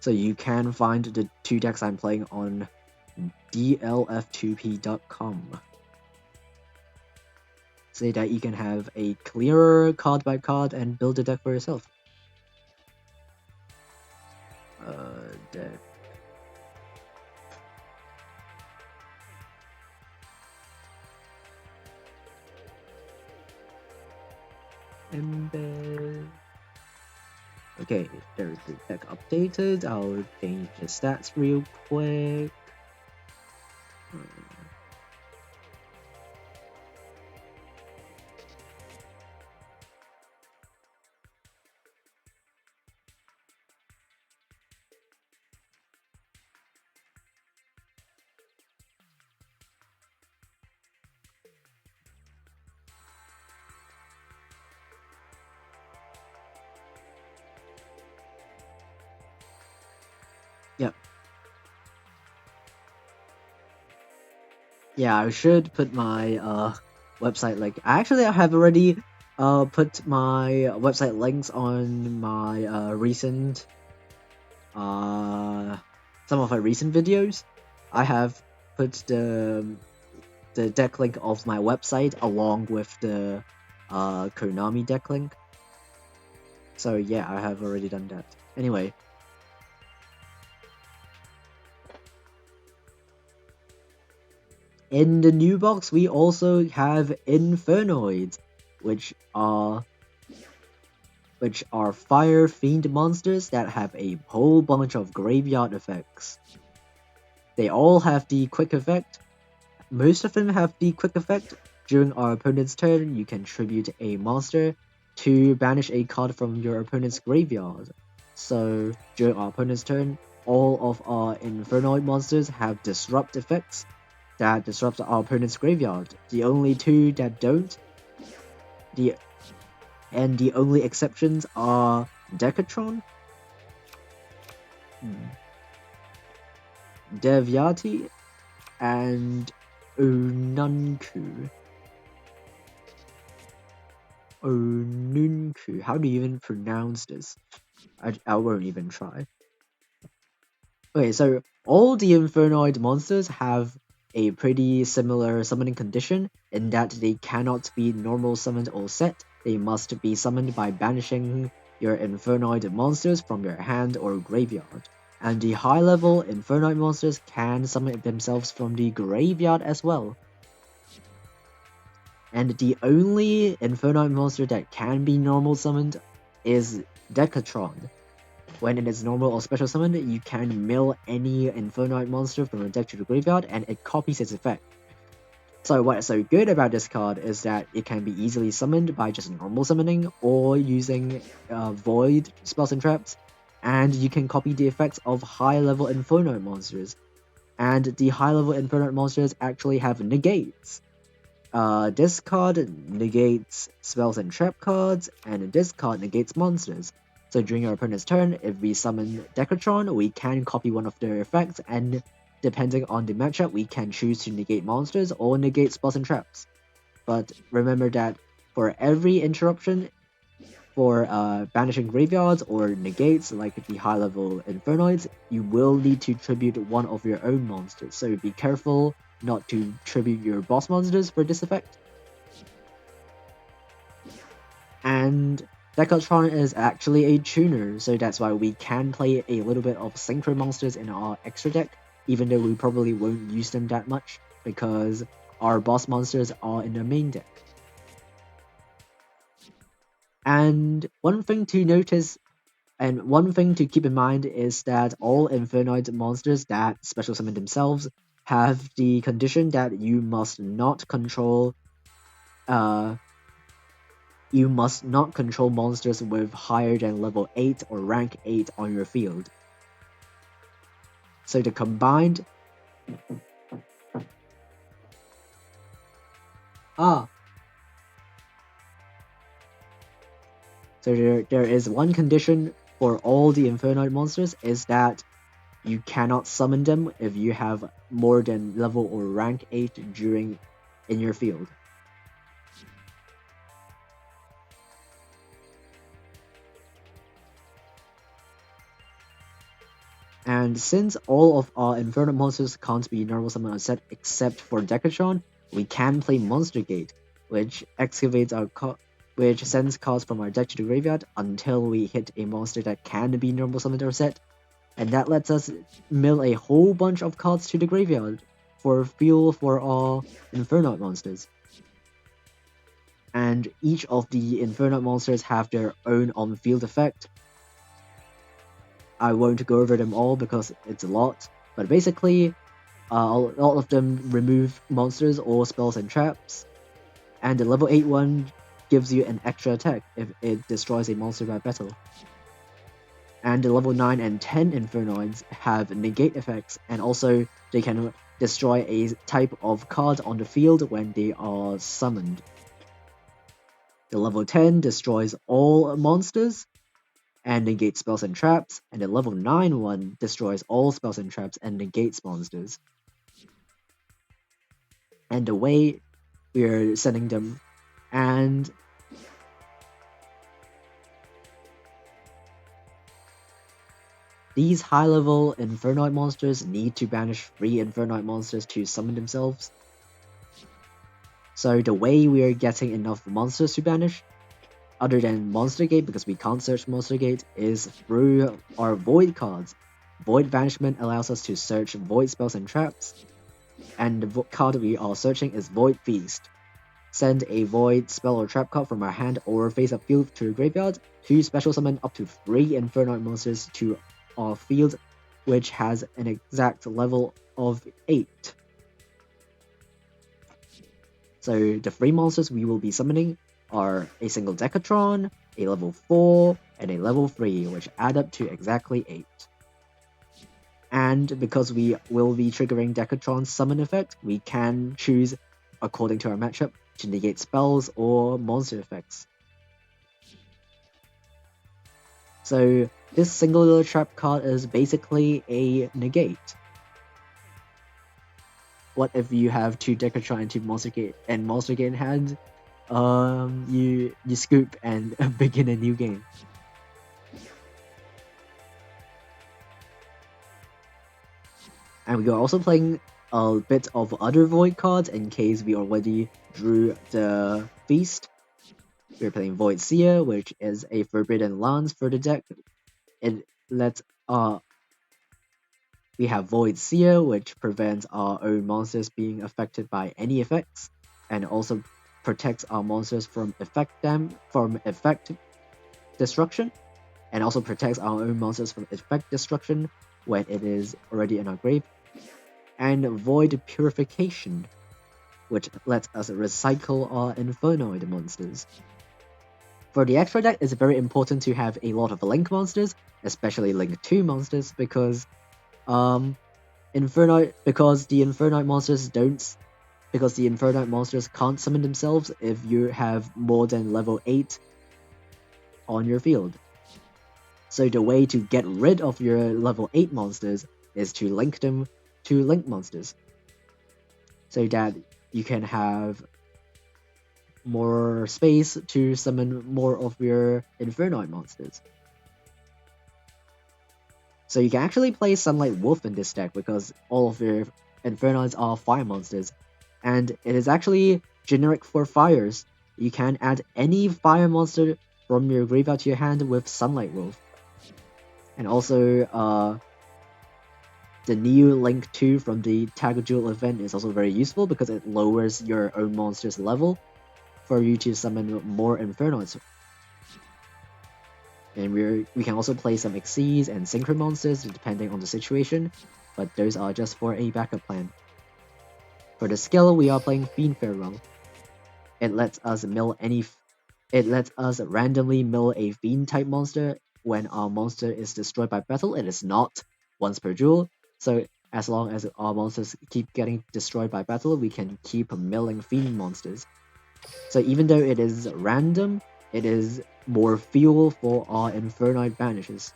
Speaker 1: So you can find the 2 decks I'm playing on DLF2P.com, so that you can have a clearer card by card and build a deck for yourself. Deck. Embed. Okay, there's the deck updated. I'll change the stats real quick. Yep. Yeah, I should put my website link. Actually, I have already put my website links on my recent some of my recent videos. I have put the deck link of my website along with the Konami deck link. So yeah, I have already done that. Anyway. In the new box, we also have Infernoids, which are fire fiend monsters that have a whole bunch of graveyard effects. They all have the quick effect. Most of them have the quick effect. During our opponent's turn, you can tribute a monster to banish a card from your opponent's graveyard. So during our opponent's turn, all of our Infernoid monsters have disrupt effects that disrupt our opponent's graveyard. The only two that don't, the only exceptions are Decatron, Devyati, and Onunku. Onunku. How do you even pronounce this? I won't even try. Okay, so all the Infernoid monsters have a pretty similar summoning condition in that they cannot be normal summoned or set. They must be summoned by banishing your Infernoid monsters from your hand or graveyard. And the high level Infernoid monsters can summon themselves from the graveyard as well. And the only Infernoid monster that can be normal summoned is Decatron. When it is normal or special summoned, you can mill any Infernoid monster from your deck to the graveyard and it copies its effect. So what's so good about this card is that it can be easily summoned by just normal summoning or using void spells and traps, and you can copy the effects of high level Infernoid monsters. And the high level Infernoid monsters actually have negates. This card negates spells and trap cards, and this card negates monsters. So during our opponent's turn, if we summon Decatron, we can copy one of their effects, and depending on the matchup, we can choose to negate monsters or negate spells and traps. But remember that for every interruption, for banishing graveyards or negates like the high level Infernoids, you will need to tribute one of your own monsters, so be careful not to tribute your boss monsters for this effect. And Decatron is actually a tuner, so that's why we can play a little bit of synchro monsters in our extra deck, even though we probably won't use them that much because our boss monsters are in the main deck. And one thing to notice and one thing to keep in mind is that all Infernoid monsters that special summon themselves have the condition that you must not control monsters with higher than level 8 or rank 8 on your field. So the combined So there is one condition for all the Infernoid monsters is that you cannot summon them if you have more than level or rank 8 in your field. And since all of our Infernoid monsters can't be normal summon on set except for Decatron, we can play Monster Gate, which excavates which sends cards from our deck to the graveyard until we hit a monster that can be normal summoned or set, and that lets us mill a whole bunch of cards to the graveyard for fuel for our Infernoid monsters. And each of the Infernoid monsters have their own on-field effect. I won't go over them all because it's a lot, but basically, all of them remove monsters or spells and traps, and the level 8 one gives you an extra attack if it destroys a monster by battle. And the level 9 and 10 Infernoids have negate effects, and also they can destroy a type of card on the field when they are summoned. The level 10 destroys all monsters and negates spells and traps, and the level 9 one destroys all spells and traps and negates monsters. And the way we're sending them, and these high-level Infernoid monsters need to banish 3 Infernoid monsters to summon themselves. So the way we are getting enough monsters to banish, other than Monster Gate because we can't search Monster Gate, is through our Void cards. Void Banishment allows us to search Void spells and traps, and the card we are searching is Void Feast. Send a Void spell or trap card from our hand or face-up field to the graveyard to special summon up to 3 Infernoid monsters to our field, which has an exact level of 8. So the 3 monsters we will be summoning are a single Decatron, a level 4, and a level 3, which add up to exactly 8. And because we will be triggering Decatron's summon effect, we can choose, according to our matchup, to negate spells or monster effects. So this singular trap card is basically a negate. What if you have 2 Decatron and 2 Monster Gate in hand? You scoop and begin a new game. And we are also playing a bit of other Void cards in case we already drew the Feast. We're playing Void Seer, which is a Forbidden Lance for the deck. It lets we have Void Seer, which prevents our own monsters being affected by any effects, and also protects our monsters from effect destruction, and also protects our own monsters from effect destruction when it is already in our grave. And Void Purification, which lets us recycle our Infernoid monsters. For the extra deck, it's very important to have a lot of Link monsters, especially Link 2 monsters, because the Infernoid monsters can't summon themselves if you have more than level 8 on your field. So the way to get rid of your level 8 monsters is to link them to Link monsters, so that you can have more space to summon more of your Infernoid monsters. So you can actually play Sunlight Wolf in this deck because all of your Infernoids are fire monsters, and it is actually generic for fires. You can add any fire monster from your graveyard to your hand with Sunlight Wolf. And also, the new Link 2 from the Tag Duel event is also very useful because it lowers your own monster's level for you to summon more Infernoids. And we can also play some Xyz and Synchro monsters depending on the situation, but those are just for a backup plan. For the skill, we are playing Fiend Farewell. It lets us randomly mill a Fiend type monster when our monster is destroyed by battle. It is not once per duel, so as long as our monsters keep getting destroyed by battle, we can keep milling Fiend monsters. So even though it is random, it is more fuel for our Infernoid banishes.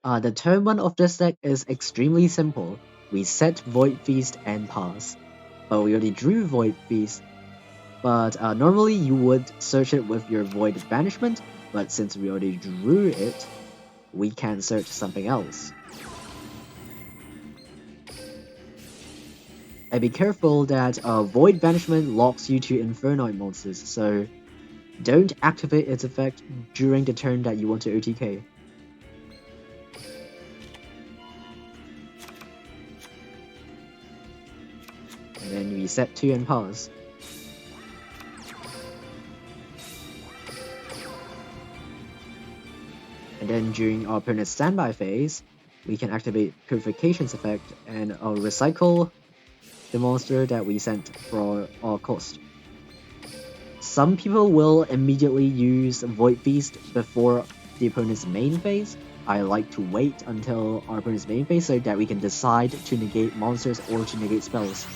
Speaker 1: The turn 1 of this deck is extremely simple. We set Void Feast and pass. But we already drew Void Feast. But normally you would search it with your Void Banishment, but since we already drew it, we can search something else. And be careful that Void Banishment locks you to Infernoid monsters, so don't activate its effect during the turn that you want to OTK. And then we set 2 and pass. And then during our opponent's standby phase, we can activate Purification's effect and recycle the monster that we sent for our cost. Some people will immediately use Void Feast before the opponent's main phase. I like to wait until our opponent's main phase so that we can decide to negate monsters or to negate spells.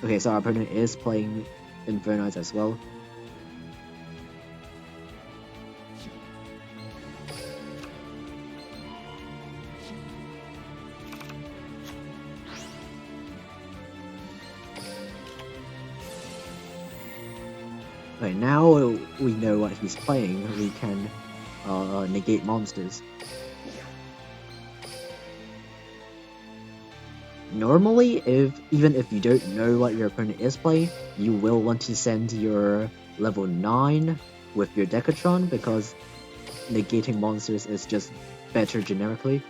Speaker 1: Okay, so our opponent is playing Infernoid as well. Okay, now we know what he's playing, we can negate monsters. Normally, even if you don't know what your opponent is playing, you will want to send your level 9 with your Decatron because negating monsters is just better generically.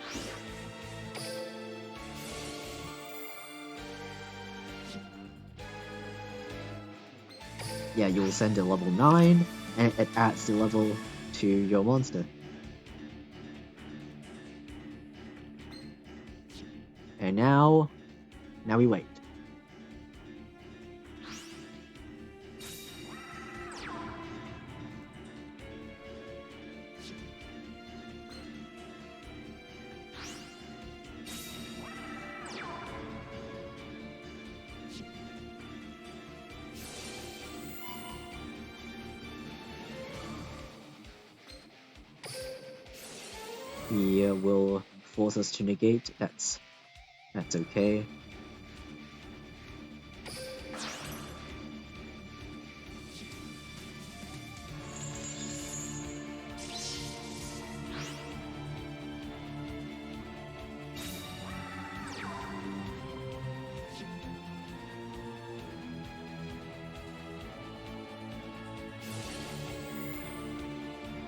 Speaker 1: Yeah, you will send a level 9 and it adds the level to your monster. And now we wait. He will force us to negate, that's okay.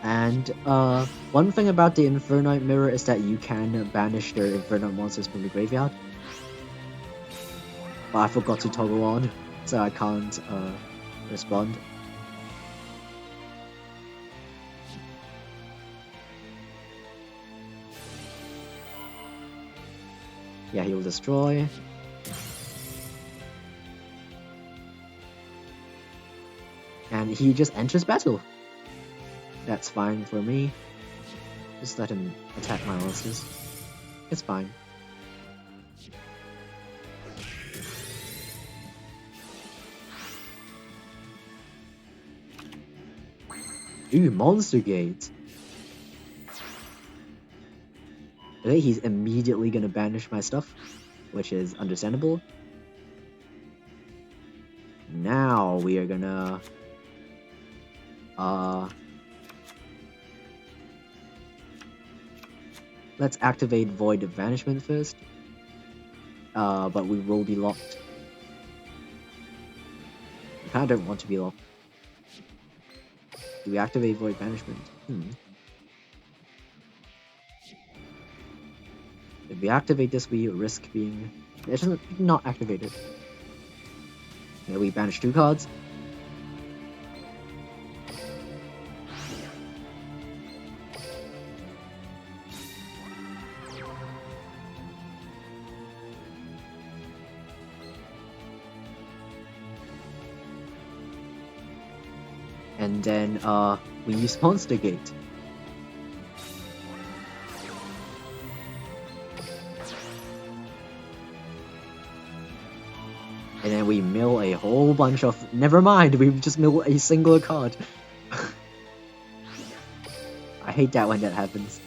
Speaker 1: And one thing about the Infernoid mirror is that you can banish their Infernoid monsters from the graveyard. But I forgot to toggle on, so I can't respond. Yeah, he will destroy. And he just enters battle. That's fine for me. Just let him attack my monsters. It's fine. Ooh, Monster Gate. Okay, he's immediately gonna banish my stuff, which is understandable. Now we are gonna let's activate Void of Banishment first. But we will be locked. I kinda don't want to be locked. Do we activate Void Banishment? If we activate this, we risk being... It doesn't not activate it. Yeah, we banish 2 cards. And then we use Monster Gate. And then we mill a whole bunch of... Never mind, we just mill a single card. I hate that when that happens.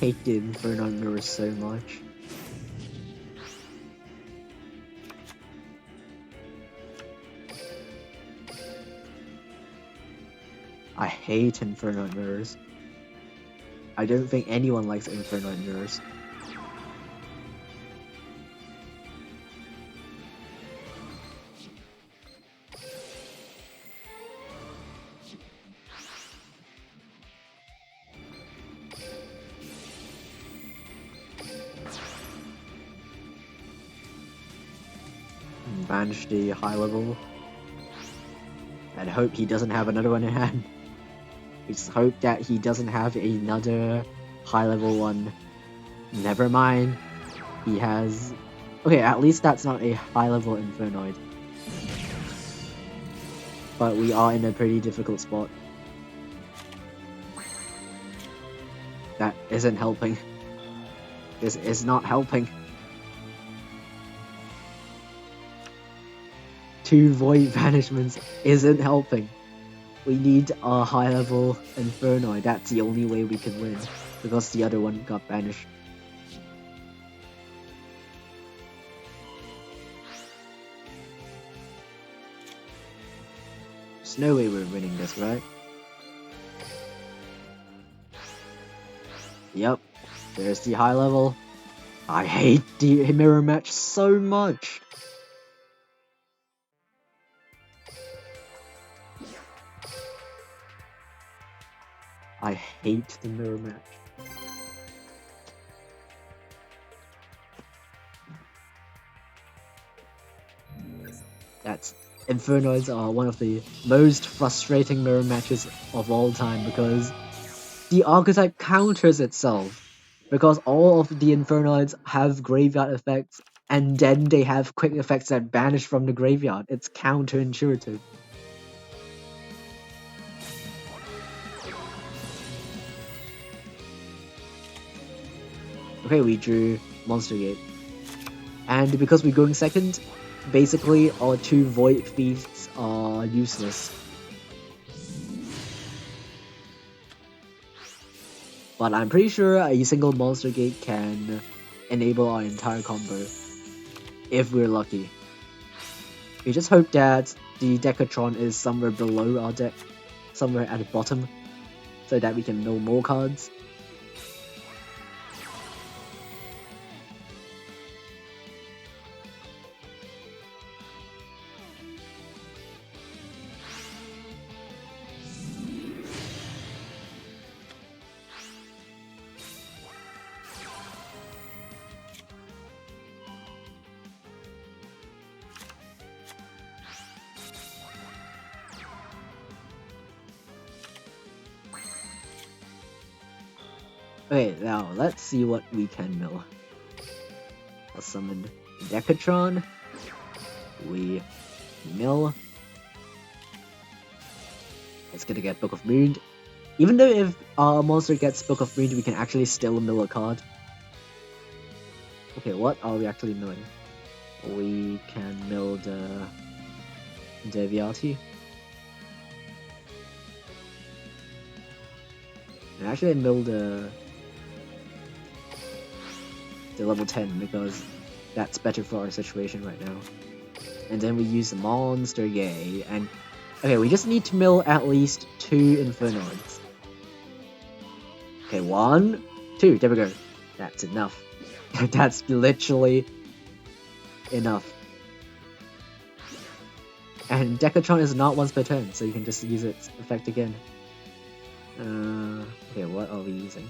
Speaker 1: hate the Infernoid mirrors so much. I hate Infernoid mirrors. I don't think anyone likes Infernoid mirrors. Banish the high level. And hope he doesn't have another one in hand. We just hope that he doesn't have another high level one. Never mind. He has... Okay, at least that's not a high level Infernoid. But we are in a pretty difficult spot. That isn't helping. This is not helping. 2 Void Banishments isn't helping. We need a high level Infernoid. That's the only way we can win. Because the other one got banished. There's no way we're winning this, right? Yep. There's the high level. I hate the mirror match so much. I hate the mirror match. Infernoids are one of the most frustrating mirror matches of all time because the archetype counters itself. Because all of the Infernoids have graveyard effects and then they have quick effects that banish from the graveyard. It's counterintuitive. Okay, we drew Monster Gate. And because we're going second, basically our 2 Void Feasts are useless. But I'm pretty sure a single Monster Gate can enable our entire combo. If we're lucky. We just hope that the Decatron is somewhere below our deck. Somewhere at the bottom. So that we can mill more cards. Okay, now let's see what we can mill. I'll summon Decatron. We mill. It's gonna get Book of Moon. Even though if our monster gets Book of Moon, we can actually still mill a card. Okay, what are we actually milling? We can mill the Deviati. And actually mill the level 10 because that's better for our situation right now. And then we use the Monster Gate and okay, we just need to mill at least 2 Infernoids. Okay, 1, 2, there we go. That's enough. That's literally enough. And Decatron is not once per turn, so you can just use its effect again. Okay, what are we using?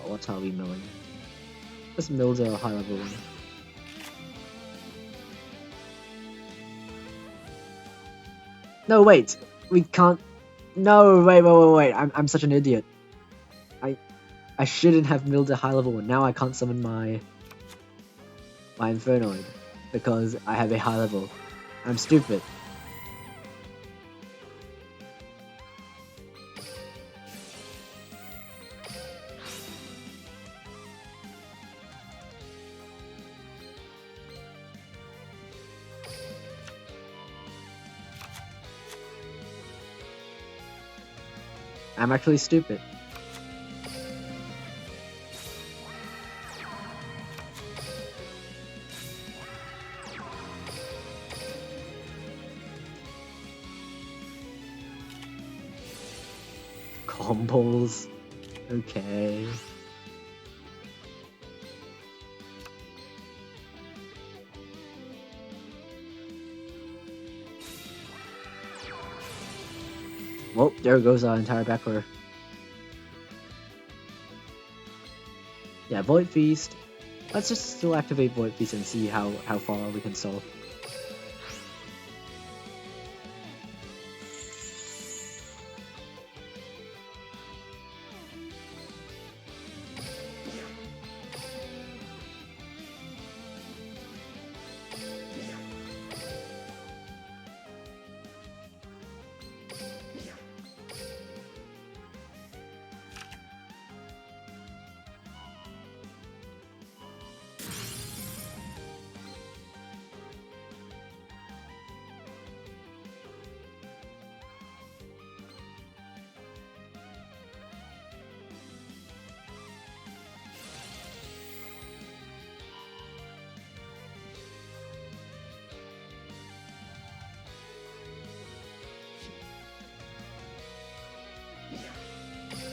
Speaker 1: What are we milling? Let's mill the high level one. No, wait! We can't... No, wait. I'm such an idiot. I shouldn't have milled the high level one. Now I can't summon my Infernoid because I have a high level. I'm stupid. I'm actually stupid. Combos. Okay. Well, there goes our entire back row. Yeah, Void Feast. Let's just still activate Void Feast and see how far we can solve.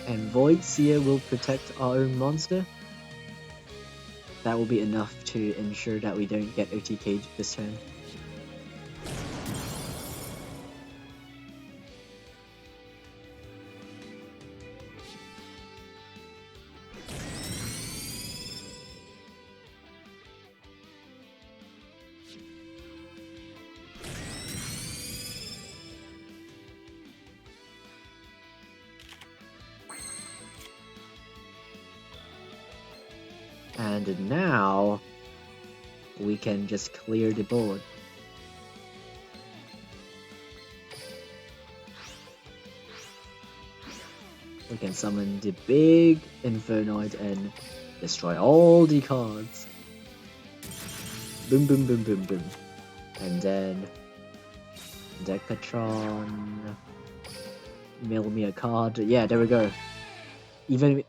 Speaker 1: And Void Seer will protect our own monster. That will be enough to ensure that we don't get OTK'd this turn. And now we can just clear the board. We can summon the big Infernoid and destroy all the cards. Boom, boom, boom, boom, boom. And then Decatron, mail me a card. Yeah, there we go. Even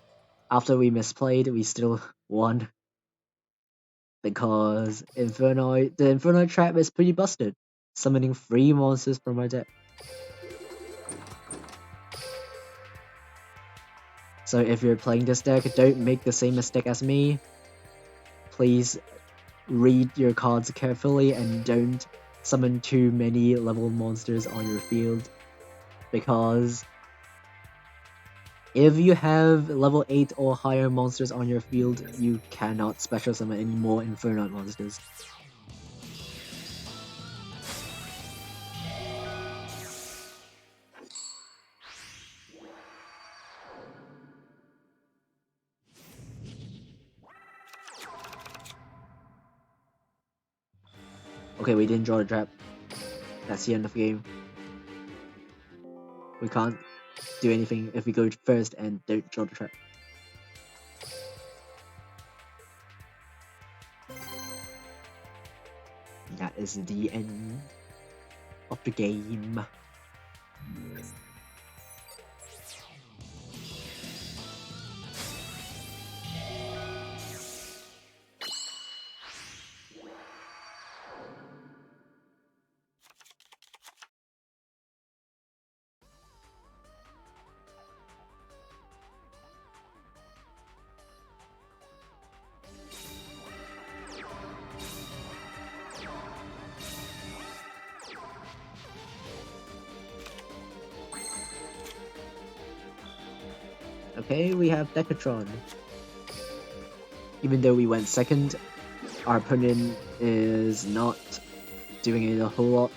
Speaker 1: after we misplayed, we still won. Because the Infernoid trap is pretty busted. Summoning 3 monsters from my deck. So if you're playing this deck, don't make the same mistake as me. Please read your cards carefully and don't summon too many level monsters on your field. Because if you have level 8 or higher monsters on your field, you cannot special summon any more Infernoid monsters. Okay, we didn't draw the trap. That's the end of the game. We can't do anything if we go first and don't draw the trap. That is the end of the game. Okay, we have Decatron. Even though we went second, our opponent is not doing it a whole lot.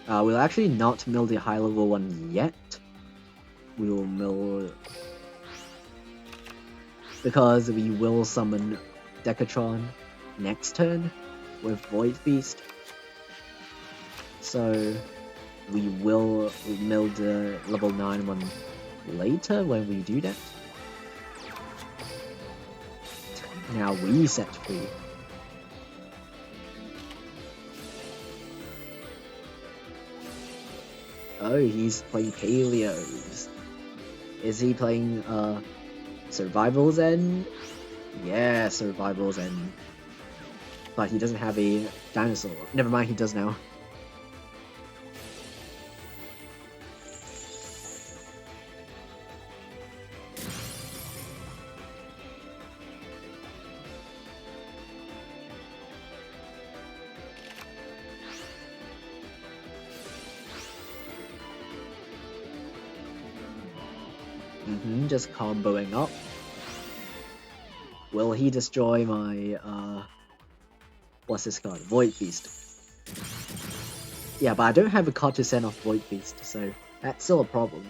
Speaker 1: We'll actually not mill the high level one yet. We will mill because we will summon Decatron next turn with Void Feast. So we will mill the level 9 one later when we do that. Now we set free. Oh, he's playing Paleos. Is he playing Survival Zen? Yeah, Survival Zen. But he doesn't have a dinosaur. Never mind, he does now. Just comboing up. Will he destroy my, what's this card? Void Beast. Yeah, but I don't have a card to send off Void Beast, so that's still a problem.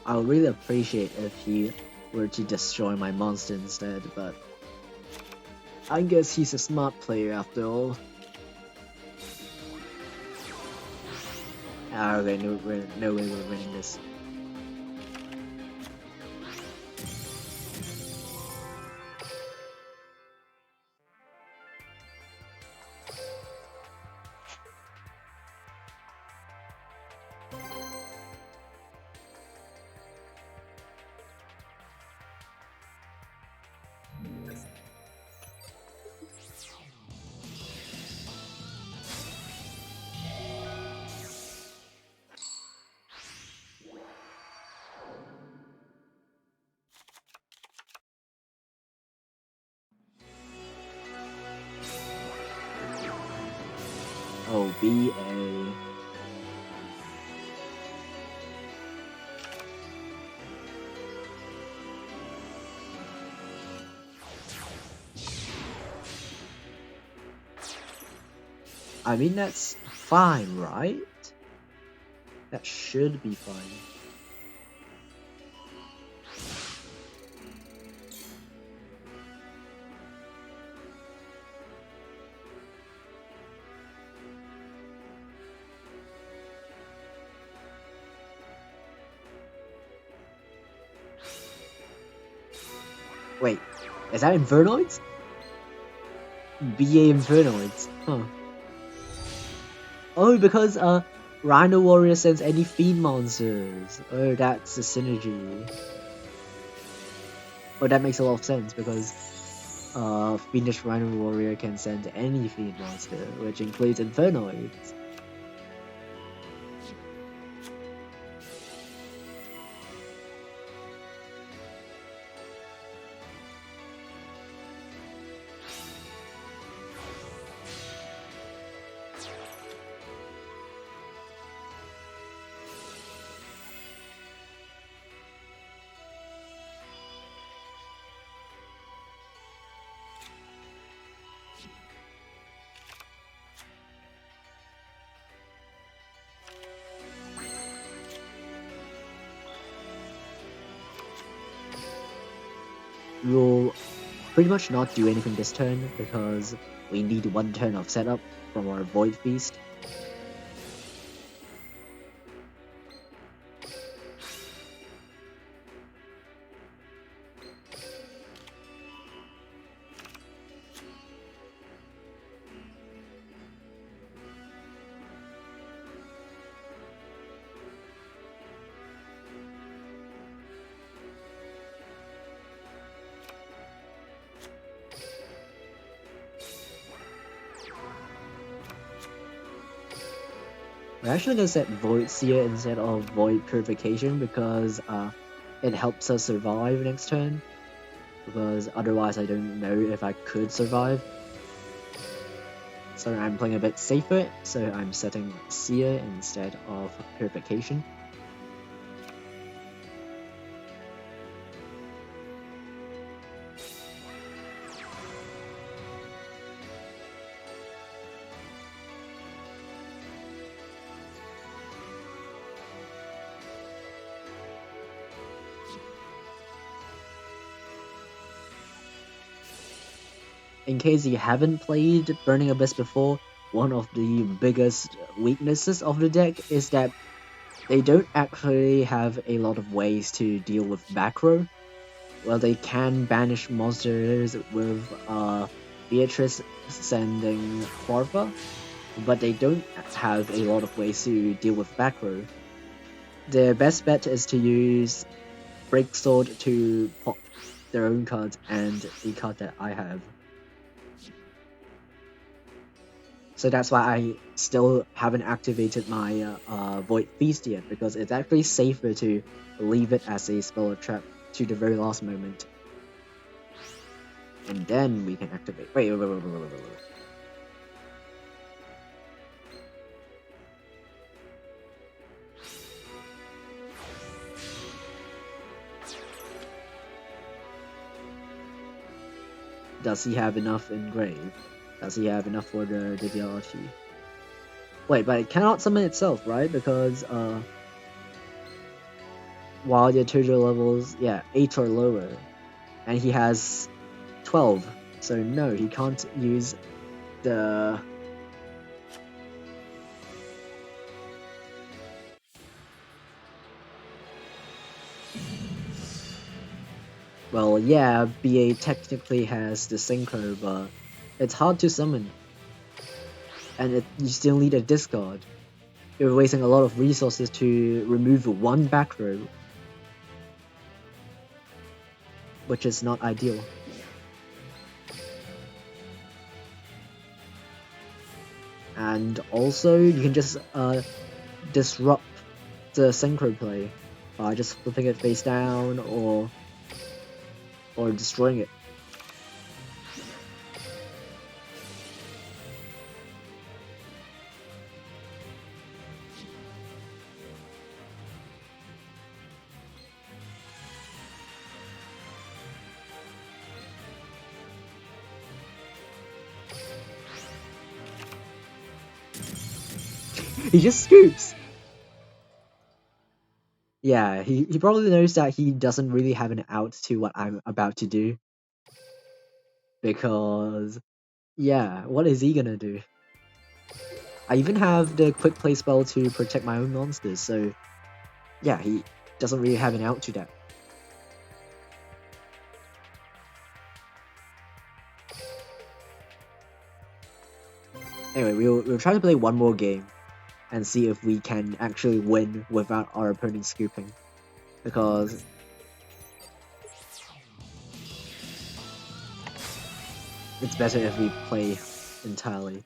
Speaker 1: I would really appreciate if he were to destroy my monster instead, but I guess he's a smart player after all. Okay, no way we're winning this. Oh, BA. I mean, that's fine, right? That should be fine. Wait, is that Infernoids? BA Infernoids, huh? Oh, because Rhino Warrior sends any fiend monsters. Oh, that's a synergy. Oh, that makes a lot of sense because Fiendish Rhino Warrior can send any fiend monster, which includes Infernoids. We'll pretty much not do anything this turn because we need one turn of setup from our Void Feast. We're actually gonna set Void Seer instead of Void Purification because it helps us survive next turn. Because otherwise I don't know if I could survive. So I'm playing a bit safer, so I'm setting Seer instead of Purification. In case you haven't played Burning Abyss before, one of the biggest weaknesses of the deck is that they don't actually have a lot of ways to deal with back row. Well, they can banish monsters with Beatrice sending Farva, but they don't have a lot of ways to deal with back row. Their best bet is to use Break Sword to pop their own cards and the card that I have. So that's why I still haven't activated my Void Feast yet, because it's actually safer to leave it as a spell or trap to the very last moment. And then we can activate. Wait. Does he have enough in grave? Does he have enough for the DLF2? Wait, but it cannot summon itself, right? Because while the tutor levels, 8 or lower, and he has 12, so no, he can't use the... Well, yeah, BA technically has the synchro, but it's hard to summon, and you still need a discard. You're wasting a lot of resources to remove one back row, which is not ideal. And also, you can just disrupt the synchro play by just flipping it face down or destroying it. He just scoops! Yeah, he probably knows that he doesn't really have an out to what I'm about to do. Because, yeah, what is he gonna do? I even have the quick play spell to protect my own monsters, so yeah, he doesn't really have an out to that. Anyway, we'll try to play one more game and see if we can actually win without our opponent scooping. Because it's better if we play entirely.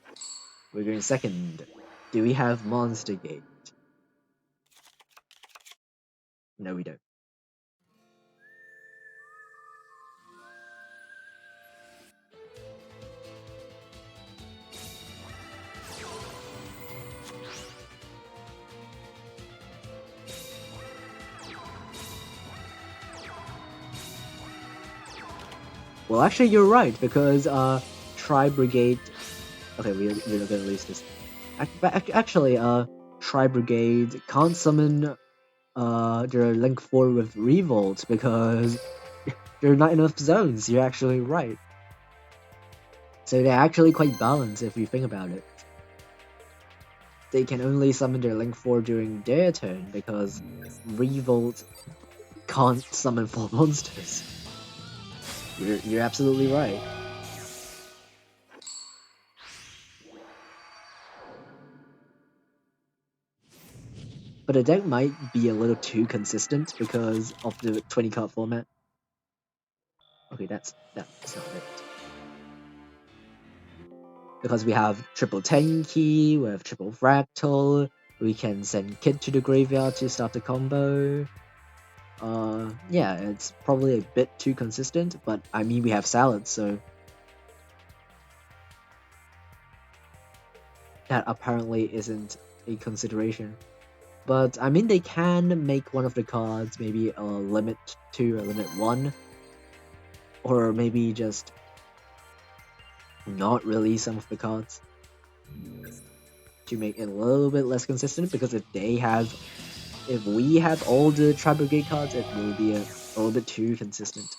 Speaker 1: We're going second. Do we have Monster Gate? No, we don't. Well, actually, you're right, because Tri-Brigade... Okay, we're gonna lose this. Actually, Tri-Brigade can't summon their Link 4 with Revolt, because there are not enough zones. You're actually right. So they're actually quite balanced if you think about it. They can only summon their Link 4 during their turn, because Revolt can't summon 4 monsters. You're absolutely right. But the deck might be a little too consistent because of the 20 card format. Okay, that's not it. Because we have triple Tenki, we have triple Fractal, we can send Kid to the graveyard to start the combo. Yeah, it's probably a bit too consistent, but I mean, we have Salad, so that apparently isn't a consideration. But I mean, they can make one of the cards maybe a limit 2 or limit 1, or maybe just not release some of the cards to make it a little bit less consistent, because if we have all the Tri-Brigade cards, it will be a little bit too consistent.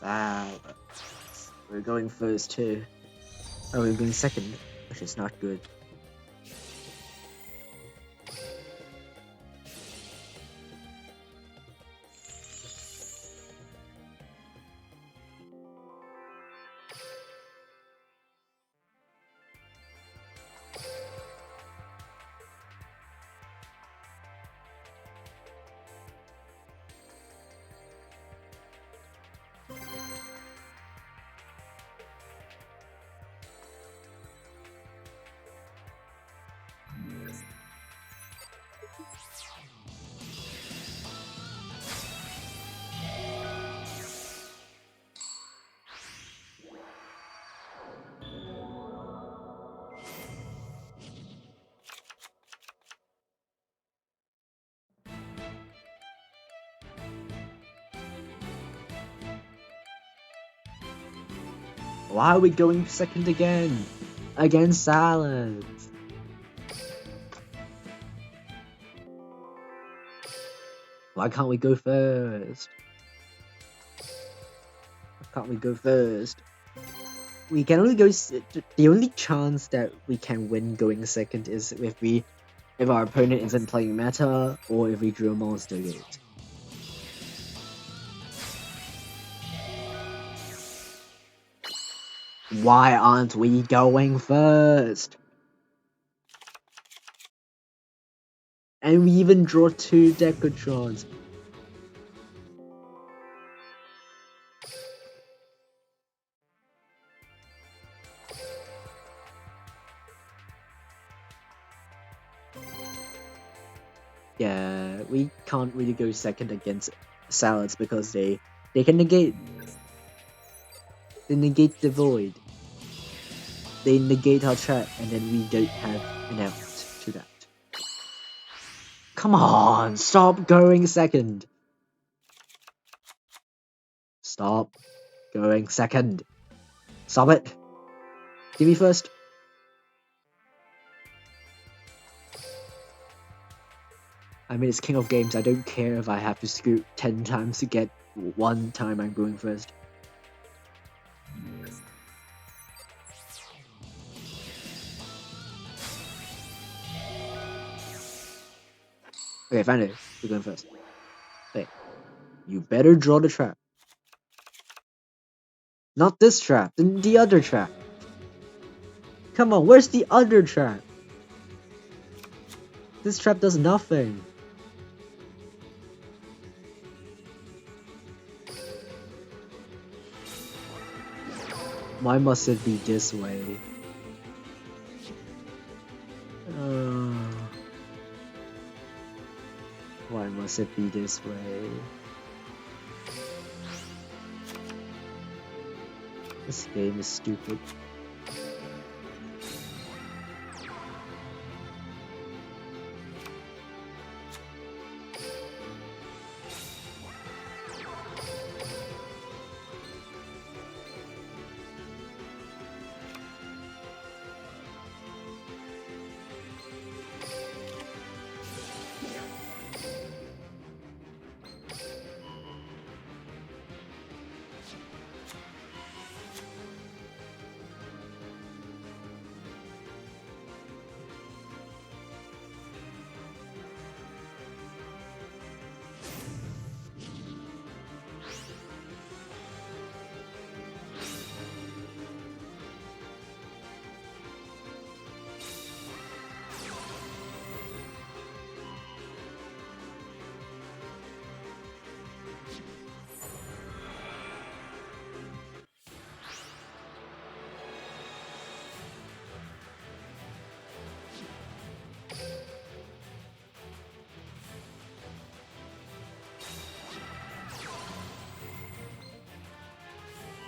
Speaker 1: Salads. We're going first too. Oh, we're going second, which is not good. Why are we going second again? Against salads. Why can't we go first? Why can't we go first? We can only go. The only chance that we can win going second is if our opponent isn't playing meta or if we drew a monster gate. Why aren't we going first? And we even draw 2 Decatrons. Yeah, we can't really go second against salads because they can negate the void. They negate our trap and then we don't have an out to that. Come on, stop going second. Stop going second. Stop it. Give me first. I mean, it's King of Games. I don't care if I have to scoot 10 times to get 1 time I'm going first. Okay, finally, we're going first. Wait, you better draw the trap. Not this trap, the other trap. Come on, where's the other trap? This trap does nothing. Why must it be this way? Why must it be this way? This game is stupid.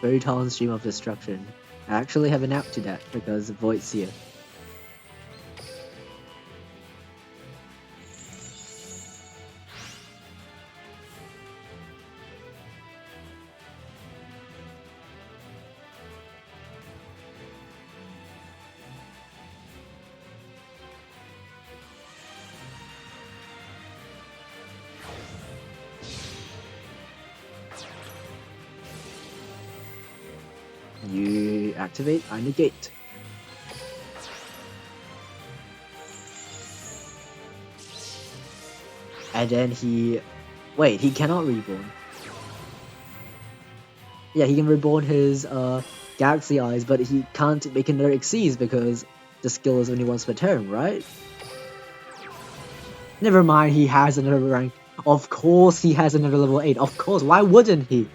Speaker 1: Very tall stream of destruction. I actually have an out to that because Void's here. You activate, I negate. And then he... Wait, he cannot reborn. Yeah, he can reborn his Galaxy Eyes, but he can't make another Xyz because the skill is only once per turn, right? Never mind, he has another rank. Of course he has another level 8. Of course, why wouldn't he?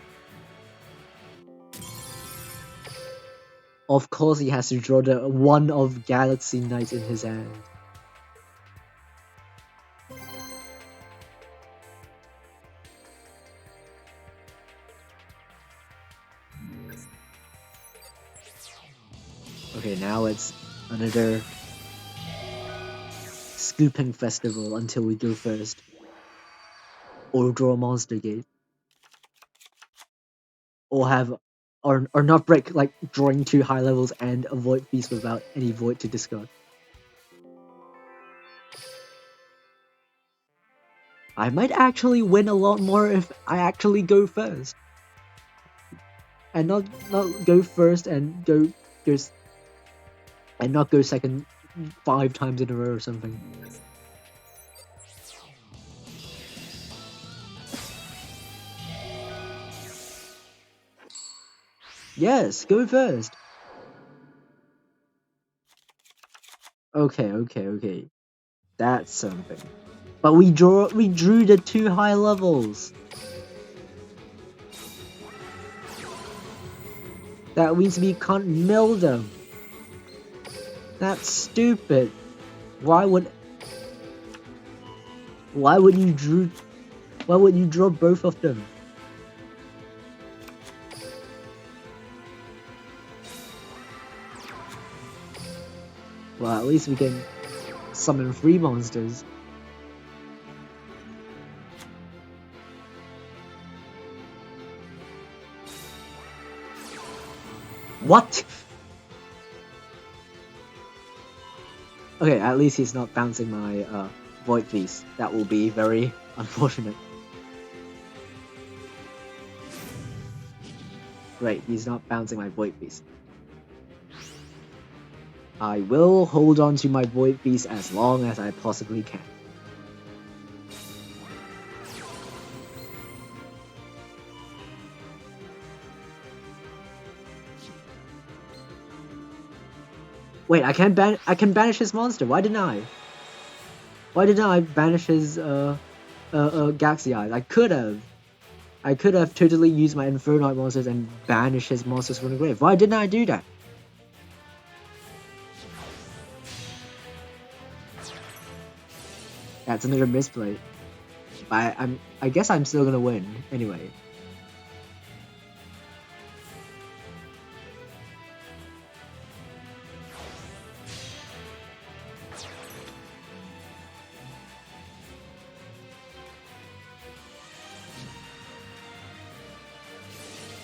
Speaker 1: Of course he has to draw the one of Galaxy Knight in his hand. Okay, now it's another scooping festival until we go first. Or draw a monster gate. Or not break, like drawing 2 high levels and a void beast without any void to discard. I might actually win a lot more if I actually go first. And not go first and not go second 5 times in a row or something. Yes, go first. Okay. That's something. But we drew the 2 high levels. That means we can't mill them. That's stupid. Why would you draw both of them? Well, at least we can summon 3 monsters. What? Okay, at least he's not bouncing my Void Beast. That will be very unfortunate. Great, he's not bouncing my Void Beast. I will hold on to my Void Beast as long as I possibly can. Wait, I can banish his monster. Why didn't I? Why didn't I banish his Galaxy Eyes? I could have totally used my Infernoid monsters and banish his monsters from the grave. Why didn't I do that? That's another misplay. But I guess I'm still gonna win anyway.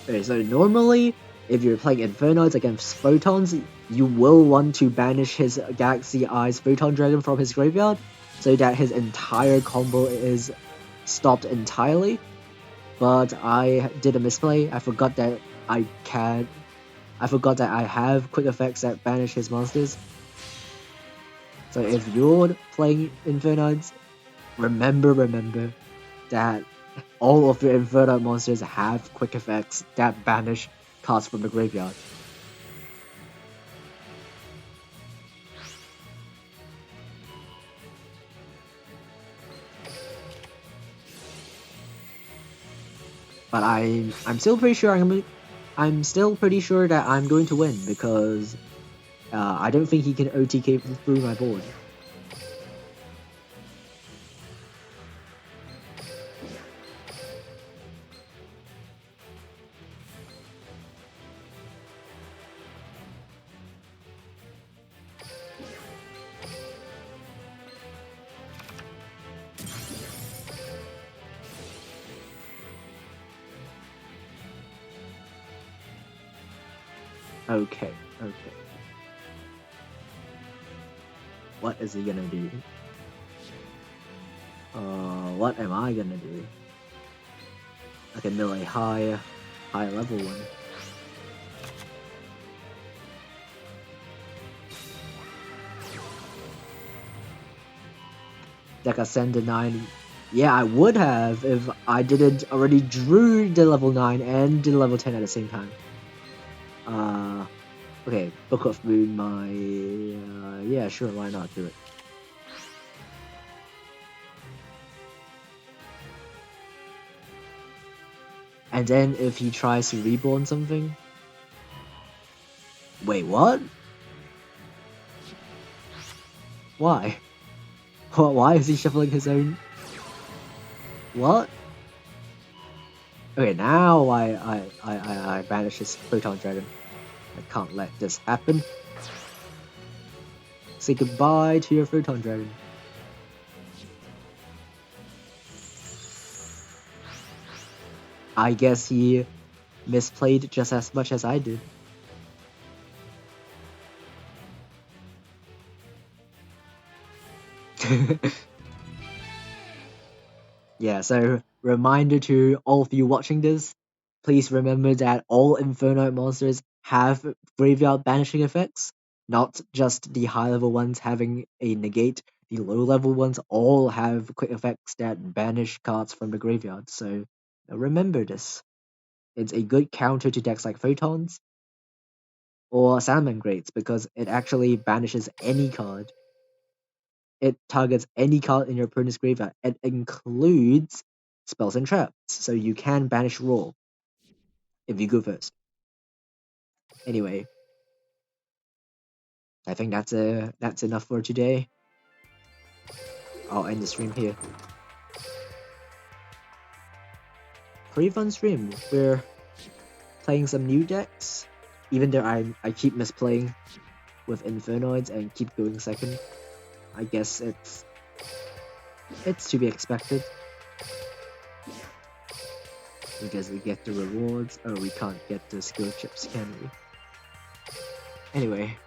Speaker 1: Okay, so normally, if you're playing Infernoids against Photons, you will want to banish his Galaxy Eyes Photon Dragon from his graveyard, so that his entire combo is stopped entirely. But I did a misplay. I forgot that I have quick effects that banish his monsters. So if you're playing Infernoids, remember that all of your Infernoid monsters have quick effects that banish cards from the graveyard. But I'm still pretty sure I'm still pretty sure that I'm going to win because I don't think he can OTK through my board. Okay. What is he gonna do? What am I gonna do? I can mill a high level one. Deck Ascended 9. Yeah, I would have if I didn't already drew the level 9 and the level 10 at the same time. Okay, Book of Moon, yeah, sure, why not do it. And then if he tries to reborn something... Wait, what? Why? Why is he shuffling his own? What? Okay, now I banish his Photon Dragon. I can't let this happen. Say goodbye to your Photon Dragon. I guess he misplayed just as much as I did. Yeah, so reminder to all of you watching this, please remember that all Infernoid monsters have graveyard banishing effects, not just the high level ones having a negate. The low level ones all have quick effects that banish cards from the graveyard, so remember this. It's a good counter to decks like Photons or Salmon Greats because it actually banishes any card. It targets any card in your opponent's graveyard. It includes spells and traps, so you can banish Raw if you go first. Anyway, I think that's enough for today. I'll end the stream here. Pretty fun stream. We're playing some new decks, even though I keep misplaying with Infernoids and keep going second. I guess it's to be expected. Because we get the rewards. Oh, we can't get the skill chips, can we? Anyway,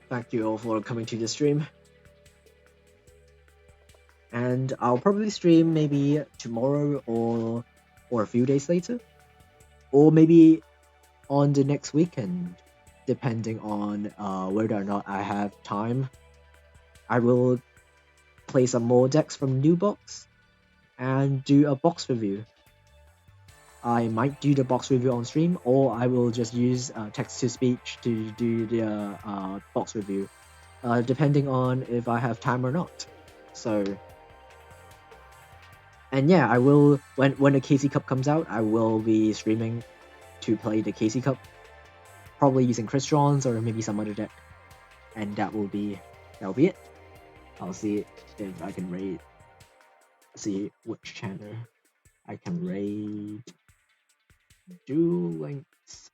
Speaker 1: thank you all for coming to the stream. And I'll probably stream maybe tomorrow or a few days later. Or maybe on the next weekend, depending on whether or not I have time. I will play some more decks from New Box and do a box review. I might do the box review on stream, or I will just use text-to-speech to do the box review, depending on if I have time or not. So, and yeah, I will, when the KC Cup comes out, I will be streaming to play the KC Cup, probably using Crystons or maybe some other deck, and that will be it. I'll see if I can raid, see which channel I can raid. Duel Links.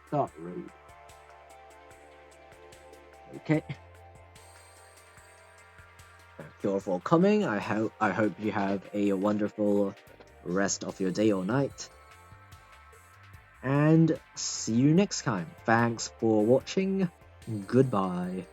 Speaker 1: Start raid. Okay. Thank you all for coming. I hope you have a wonderful rest of your day or night. And see you next time. Thanks for watching. Goodbye.